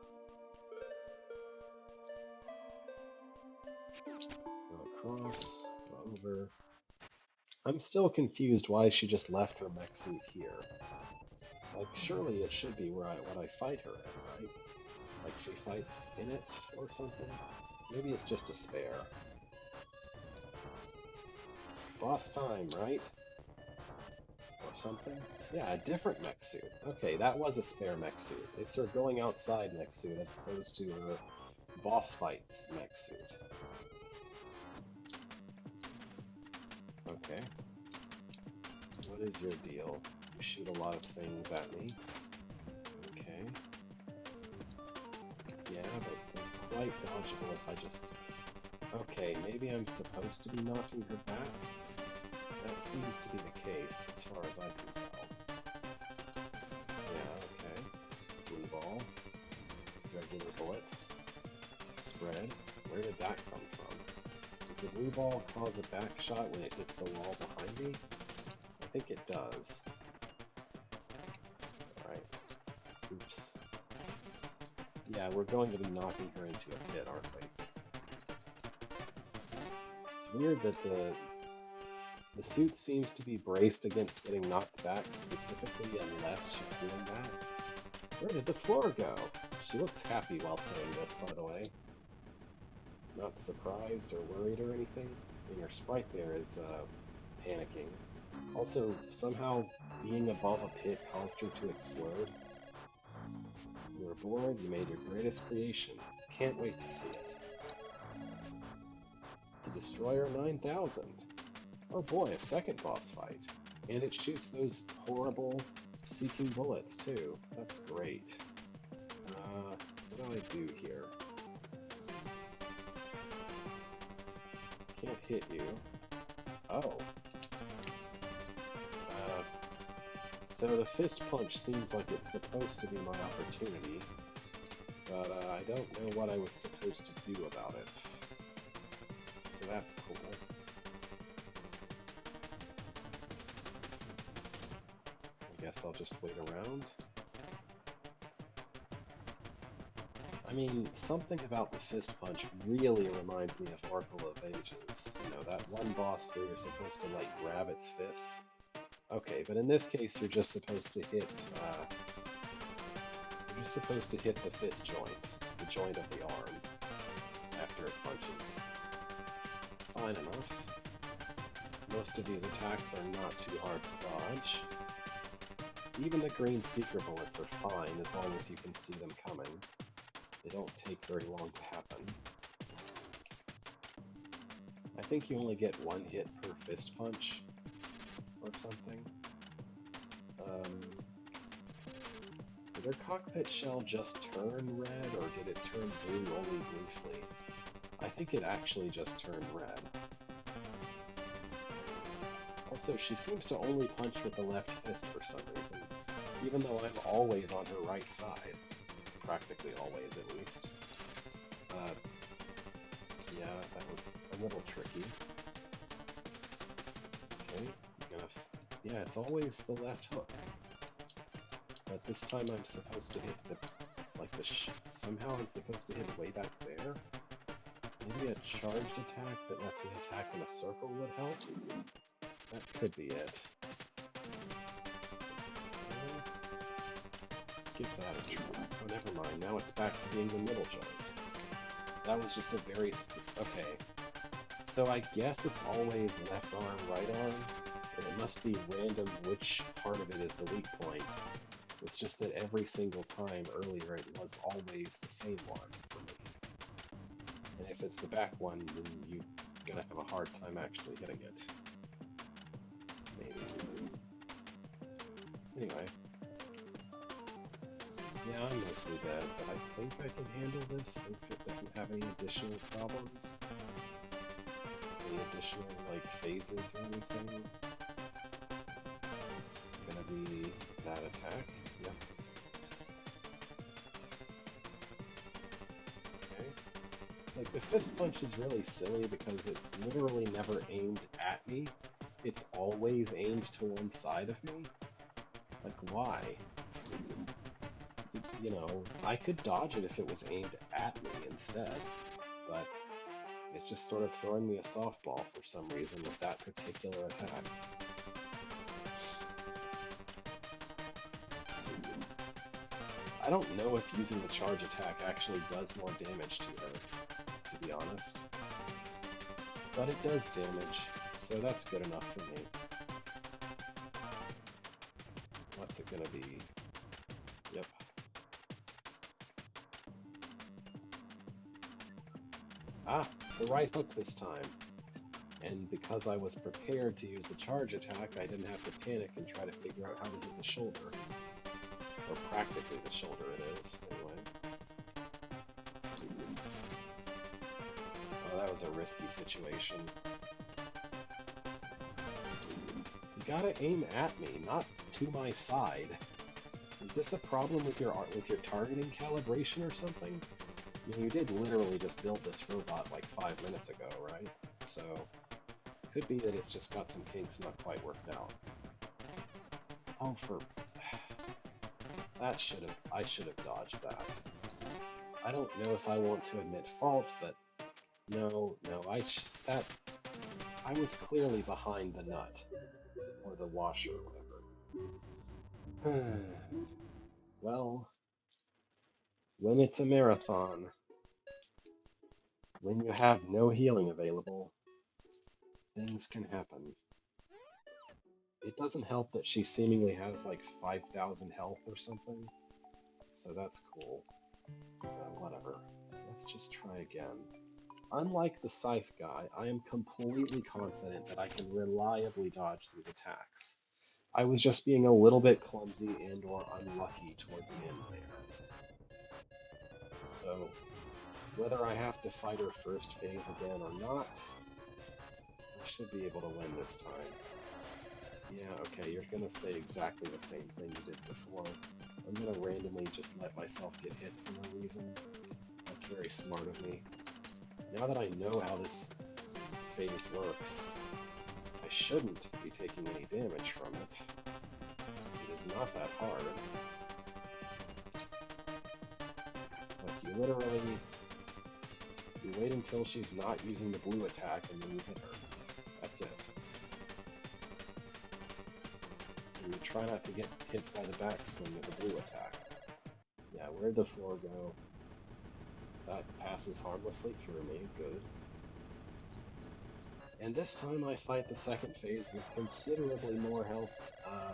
[SPEAKER 1] Go across, go over. I'm still confused why she just left her mech suit here. Like, surely it should be where what I fight her in, right? Like she fights in it or something? Maybe it's just a spare. Boss time, right? Or something? Yeah, a different mech suit. Okay, that was a spare mech suit. It's her going outside mech suit as opposed to her boss fight mech suit. Okay. What is your deal? You shoot a lot of things at me. Okay. Yeah, but they're quite dodgeable if I just... Okay, maybe I'm supposed to be knocking her back? That seems to be the case, as far as I can tell. Yeah, okay. Blue ball. Regular bullets. Spread. Where did that come from? Does the blue ball cause a back shot when it hits the wall behind me? I think it does. Alright. Oops. Yeah, we're going to be knocking her into a pit, aren't we? It's weird that the suit seems to be braced against getting knocked back specifically unless she's doing that. Where did the floor go? She looks happy while saying this, by the way. Not surprised or worried or anything. I mean, her sprite there is panicking. Also, somehow being above a pit caused her to explode. You were bored, you made your greatest creation. Can't wait to see it. The Destroyer 9000. Oh boy, a second boss fight. And it shoots those horrible seeking bullets too. That's great. What do I do here? Can't hit you. Oh. So the fist punch seems like it's supposed to be my opportunity, but I don't know what I was supposed to do about it. So that's cool. I guess I'll just wait around. I mean, something about the fist punch really reminds me of Oracle of Ages. You know, that one boss where you're supposed to, like, grab its fist. Okay, but in this case, you're just supposed to hit the fist joint, the joint of the arm, after it punches. Fine enough. Most of these attacks are not too hard to dodge. Even the green seeker bullets are fine as long as you can see them coming. They don't take very long to happen. I think you only get one hit per fist punch or something. Did her cockpit shell just turn red, or did it turn blue only briefly? I think it actually just turned red. Also, she seems to only punch with the left fist for some reason, even though I'm always on her right side. Practically always, at least. Uh, yeah, that was a little tricky. Okay, yeah, it's always the left hook. But this time I'm supposed to hit somehow I'm supposed to hit way back there? Maybe a charged attack that lets me attack in a circle would help? That could be it. Okay. Let's give that a try. Oh, never mind. Now it's back to being the middle joint. That was just a very... Okay. So I guess it's always left arm, right arm, and it must be random which part of it is the weak point. It's just that every single time earlier it was always the same one for me. And if it's the back one, then you're gonna have a hard time actually hitting it. Maybe. Anyway. Yeah, I'm mostly dead, but I think I can handle this if it doesn't have any additional problems. Any additional, like, phases or anything. Gonna be that attack. Yep. Okay. Like, the fist punch is really silly because it's literally never aimed at me. It's always aimed to one side of me. Like, why? You know, I could dodge it if it was aimed at me instead, but it's just sort of throwing me a softball for some reason with that particular attack. I don't know if using the charge attack actually does more damage to her, to be honest. But it does damage, so that's good enough for me. What's it gonna be? Yep. Ah, it's the right hook this time. And because I was prepared to use the charge attack, I didn't have to panic and try to figure out how to hit the shoulder. Or practically the shoulder it is, anyway. Oh, that was a risky situation. You gotta aim at me, not to my side. Is this a problem with your targeting calibration or something? I mean, you did literally just build this robot like 5 minutes ago, right? So, it could be that it's just got some kinks not quite worked out. Oh, I should have dodged that. I don't know if I want to admit fault, but no, I was clearly behind the nut, or the washer, whatever. Well, when it's a marathon, when you have no healing available, things can happen. It doesn't help that she seemingly has like 5,000 health or something, so that's cool. Whatever. Let's just try again. Unlike the scythe guy, I am completely confident that I can reliably dodge these attacks. I was just being a little bit clumsy and or unlucky toward the end there. So, whether I have to fight her first phase again or not, I should be able to win this time. Yeah, okay, you're gonna say exactly the same thing you did before. I'm gonna randomly just let myself get hit for no reason. That's very smart of me. Now that I know how this phase works, I shouldn't be taking any damage from it, because it is not that hard. Like, you wait until she's not using the blue attack, and then you hit her. That's it. And you try not to get hit by the backswing of the blue attack. Yeah, where'd the 4 go? That passes harmlessly through me. Good. And this time I fight the second phase with considerably more health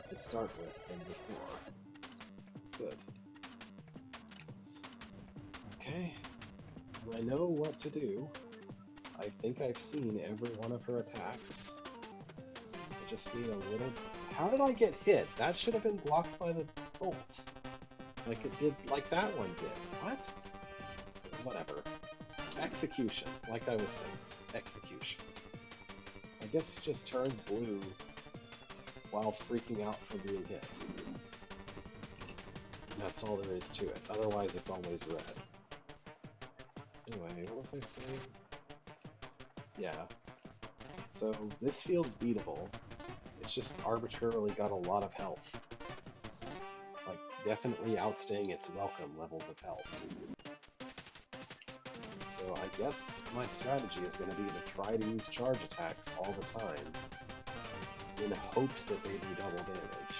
[SPEAKER 1] to start with than before. Good. Okay. And I know what to do. I think I've seen every one of her attacks. I just need a little... How did I get hit? That should have been blocked by the bolt. Like it did, like that one did. What? Whatever. Execution, like I was saying. Execution. I guess it just turns blue while freaking out from being hit. And that's all there is to it. Otherwise, it's always red. Anyway, what was I saying? Yeah. So this feels beatable. It's just arbitrarily got a lot of health. Like, definitely outstaying its welcome levels of health. So I guess my strategy is going to be to try to use charge attacks all the time in hopes that they do double damage,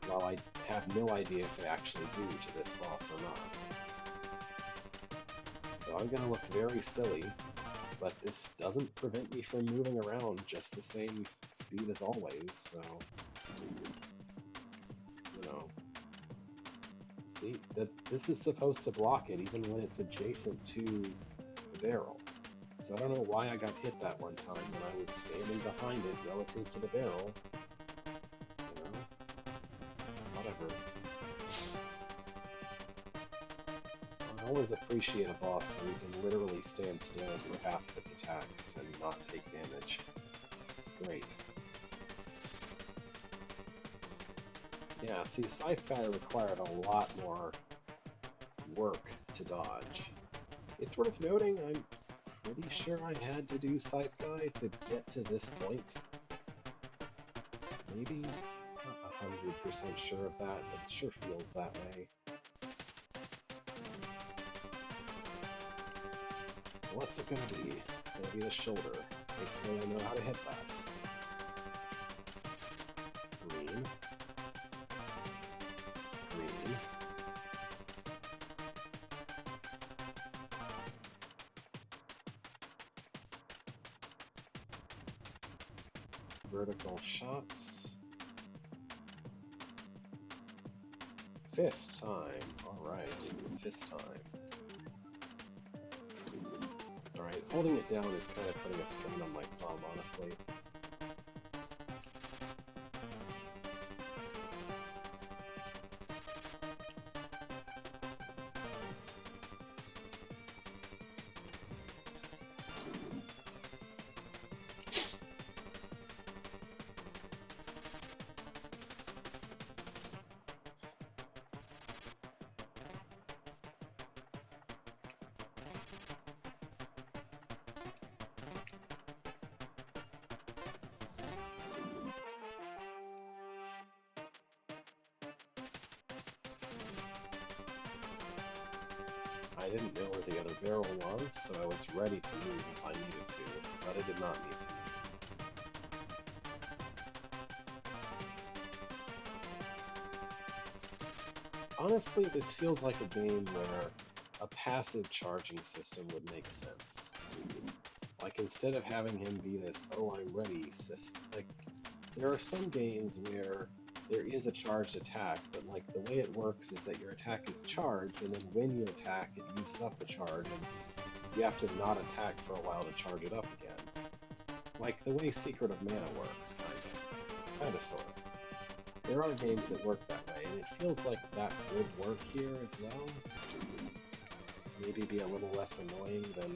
[SPEAKER 1] while I have no idea if they actually do to this boss or not. So I'm going to look very silly, but this doesn't prevent me from moving around just the same speed as always, so, you know. See, this is supposed to block it even when it's adjacent to the barrel. So I don't know why I got hit that one time when I was standing behind it relative to the barrel. You know? Whatever. I always appreciate a boss where you can literally stand still for half of its attacks and not take damage. It's great. Yeah, see, Scythe Guy required a lot more work to dodge. It's worth noting I'm pretty sure I had to do Scythe Guy to get to this point. Maybe not 100% sure of that, but it sure feels that way. What's it gonna be? It's gonna be the shoulder. Hopefully I know how to hit that. Green. Green. Vertical shots. Fist time. Alright, fist time. Alright, holding it down is kind of putting a strain on my thumb, honestly. I didn't know where the other barrel was, so I was ready to move if I needed to, but I did not need to. Honestly, this feels like a game where a passive charging system would make sense. Like, instead of having him be this, oh, I'm ready system, like, there are some games where there is a charged attack, but like the way it works is that your attack is charged, and then when you attack, it uses up the charge, and you have to not attack for a while to charge it up again. Like the way Secret of Mana works, kind of, sort of. There are games that work that way, and it feels like that would work here as well. Maybe be a little less annoying than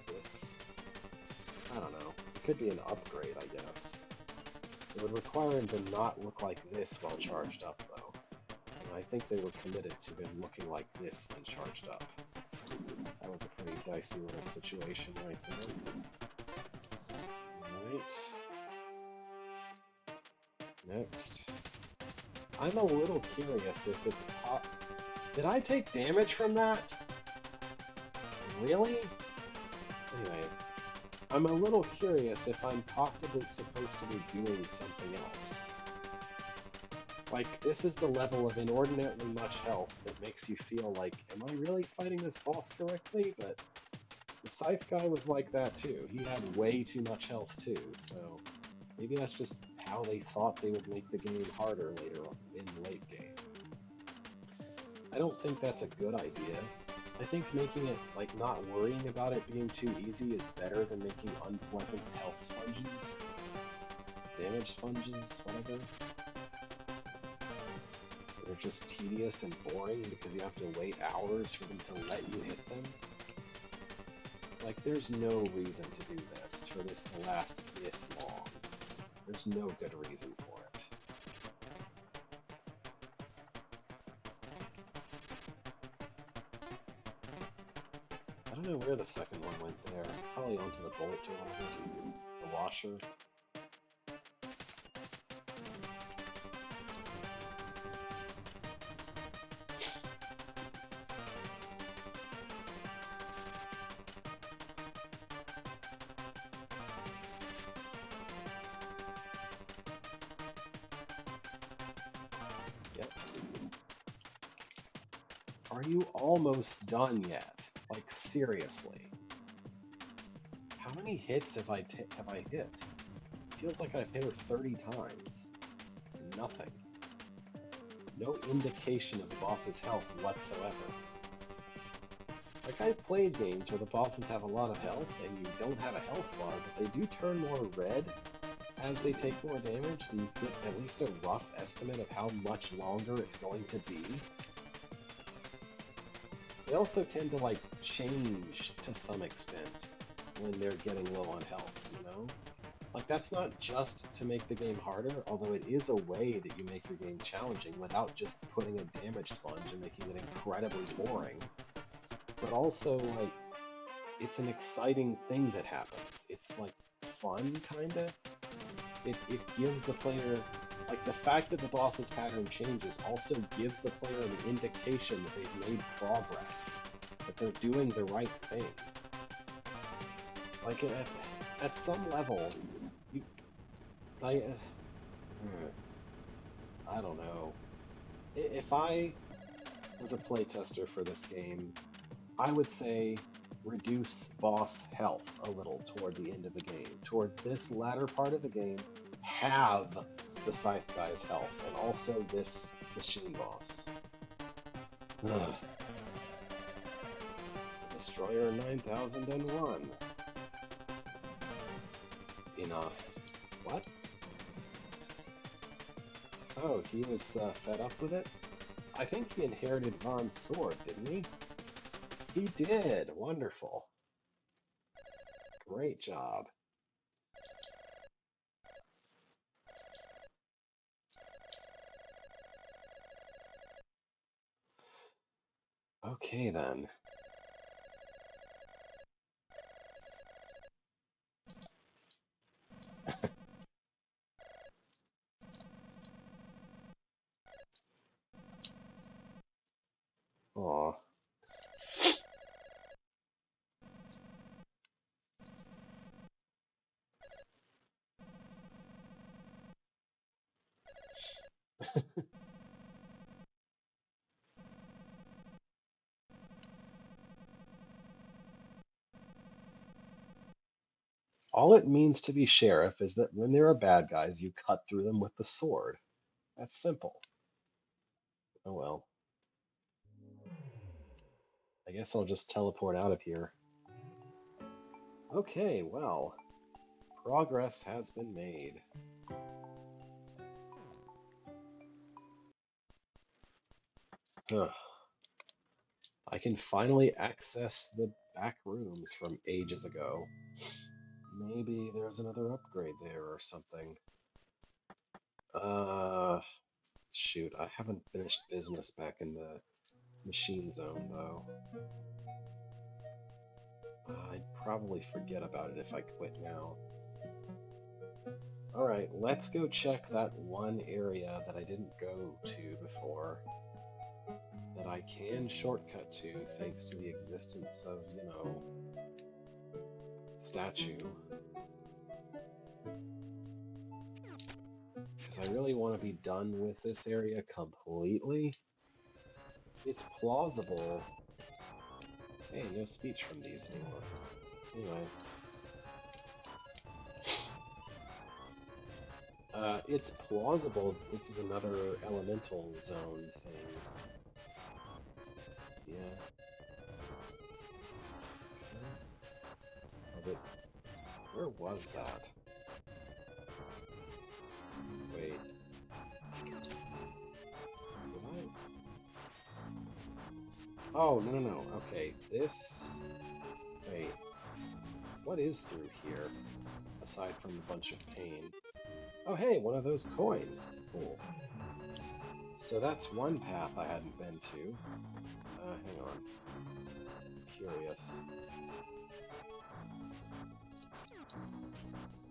[SPEAKER 1] this. I don't know. It could be an upgrade, I guess. It would require him to not look like this while charged up, though. And I think they were committed to him looking like this when charged up. That was a pretty dicey little situation right there. Alright. Next. I'm a little curious if it's pop. Did I take damage from that? Really? Anyway, I'm a little curious if I'm possibly supposed to be doing something else. Like, this is the level of inordinately much health that makes you feel like, am I really fighting this boss correctly? But the Scythe guy was like that too. He had way too much health too, so maybe that's just how they thought they would make the game harder later on in the late game. I don't think that's a good idea. I think making it, like, not worrying about it being too easy is better than making unpleasant health sponges, damage sponges, whatever. They're just tedious and boring because you have to wait hours for them to let you hit them. Like, there's no reason to do this, for this to last this long. There's no good reason for it. I don't know where the second one went there. Probably onto the bolt or whatever. The washer. Yep. Are you almost done yet? Like, seriously. How many hits have I hit? Feels like I've hit her 30 times. Nothing. No indication of the boss's health whatsoever. Like, I've played games where the bosses have a lot of health and you don't have a health bar, but they do turn more red as they take more damage, so you get at least a rough estimate of how much longer it's going to be. They also tend to, like, change to some extent when they're getting low on health, you know? Like, that's not just to make the game harder, although it is a way that you make your game challenging without just putting a damage sponge and making it incredibly boring. But also, like, it's an exciting thing that happens. It's, like, fun, kinda. It gives the player, like, the fact that the boss's pattern changes also gives the player an indication that they've made progress, that they're doing the right thing. Like, at some level, you, I don't know. If I was a playtester for this game, I would say reduce boss health a little toward the end of the game. Toward this latter part of the game, have the Scythe guy's health, and also this machine boss. Ugh. Destroyer 9001. Enough. What? Oh, he was fed up with it? I think he inherited Von's sword, didn't he? He did. Wonderful. Great job. Okay, then. Aw. All it means to be sheriff is that when there are bad guys, you cut through them with the sword. That's simple. Oh well. I guess I'll just teleport out of here. Okay, well, progress has been made. Ugh. I can finally access the back rooms from ages ago. Maybe there's another upgrade there or something. Shoot, I haven't finished business back in the machine zone, though. I'd probably forget about it if I quit now. Alright, let's go check that one area that I didn't go to before, that I can shortcut to thanks to the existence of, statue. Because I really want to be done with this area completely. It's plausible. Hey, no speech from these anymore. Anyway. It's plausible this is another elemental zone thing. Yeah. Okay. Was it? Where was that? Wait. Did I? Oh, no, no, no. Okay, this... Wait. What is through here? Aside from a bunch of pain. Oh, hey, one of those coins. Cool. So that's one path I hadn't been to. Hang on. I'm curious.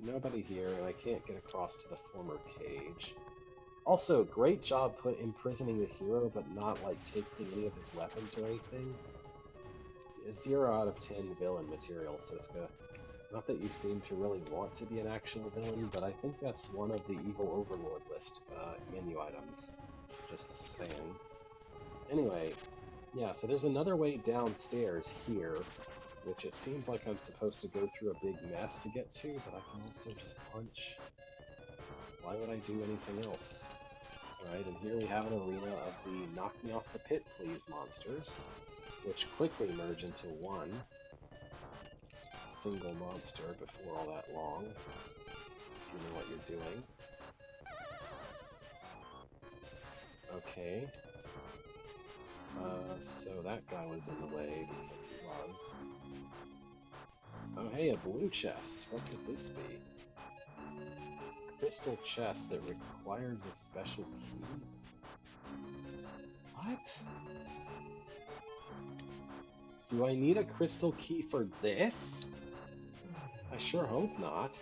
[SPEAKER 1] Nobody here, and I can't get across to the former cage. Also, great job imprisoning the hero, but not, like, taking any of his weapons or anything. 0 out of 10 villain material, Siska. Not that you seem to really want to be an actual villain, but I think that's one of the evil overlord list menu items. Just saying. Anyway, yeah, so there's another way downstairs here, which it seems like I'm supposed to go through a big mess to get to, but I can also just punch. Why would I do anything else? Alright, and here we have an arena of the knock me off the pit, please monsters, which quickly merge into one single monster before all that long, if you know what you're doing. Okay. So that guy was in the way because he was. Oh, hey, a blue chest. What could this be? Crystal chest that requires a special key? What? Do I need a crystal key for this? I sure hope not.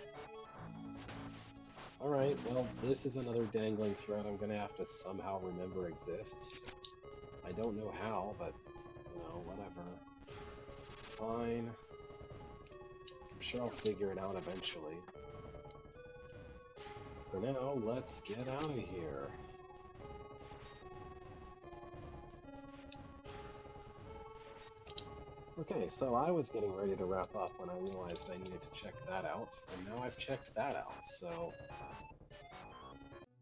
[SPEAKER 1] Alright, well, this is another dangling thread I'm gonna have to somehow remember exists. I don't know how, but, whatever. It's fine. I'm sure I'll figure it out eventually. For now, let's get out of here. Okay, so I was getting ready to wrap up when I realized I needed to check that out, and now I've checked that out, so...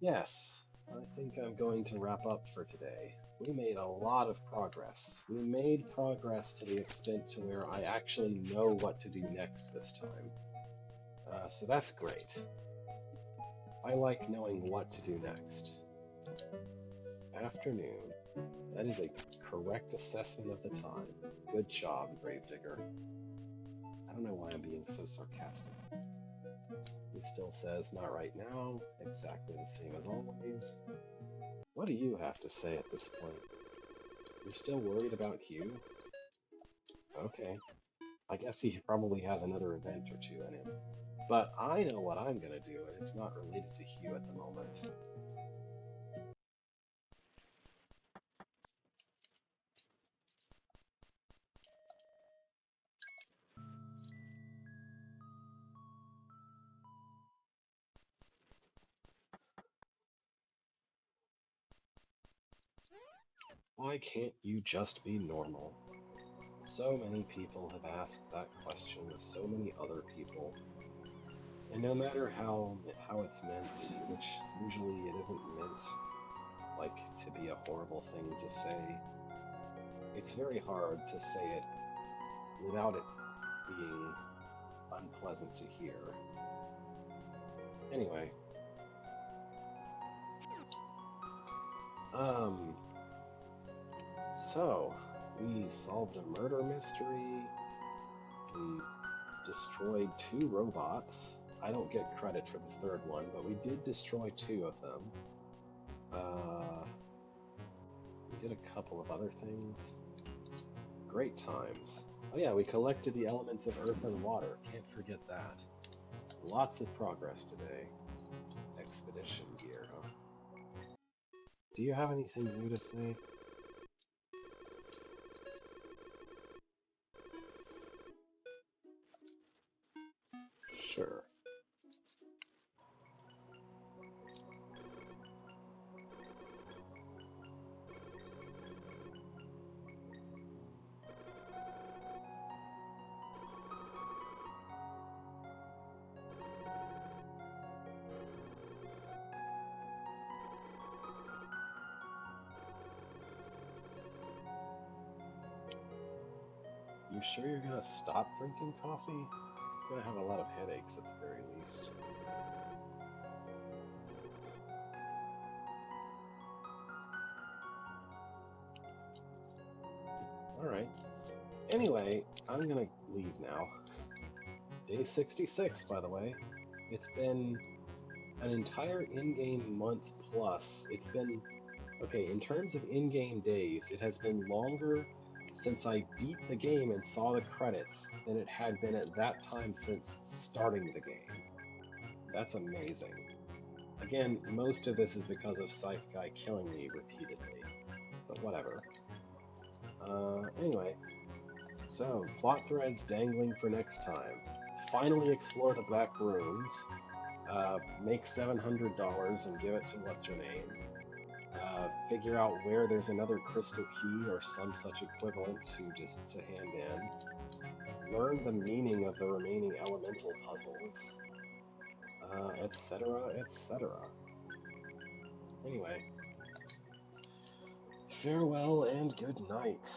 [SPEAKER 1] Yes, I think I'm going to wrap up for today. We made a lot of progress. We made progress to the extent to where I actually know what to do next this time. So that's great. I like knowing what to do next. Afternoon. That is a correct assessment of the time. Good job, Gravedigger. I don't know why I'm being so sarcastic. He still says, not right now, exactly the same as always. What do you have to say at this point? You're still worried about Hugh? Okay. I guess he probably has another event or two in him. But I know what I'm gonna do, and it's not related to Hugh at the moment. Why can't you just be normal? So many people have asked that question of so many other people. And no matter how it's meant, which usually it isn't meant like to be a horrible thing to say, it's very hard to say it without it being unpleasant to hear. Anyway, um, so we solved a murder mystery. We destroyed 2 robots. I don't get credit for the third one, but we did destroy 2 of them. Uh, we did a couple of other things. Great times. Oh yeah, we collected the elements of earth and water. Can't forget that. Lots of progress today. Expedition gear, huh? Do you have anything new to say? Sure. You sure you're gonna stop drinking coffee? You're gonna have a lot of headaches at the very least. Alright. Anyway, I'm gonna leave now. Day 66, by the way. It's been an entire in-game month plus. It's been, okay, in terms of in-game days, it has been longer since I beat the game and saw the credits than it had been at that time since starting the game. That's amazing. Again, most of this is because of Scythe Guy killing me repeatedly, but whatever. Anyway, so plot threads dangling for next time. Finally explore the back rooms. Make $700 and give it to what's her name. Figure out where there's another crystal key or some such equivalent to just to hand in. Learn the meaning of the remaining elemental puzzles, etc., etc. Anyway, farewell and good night.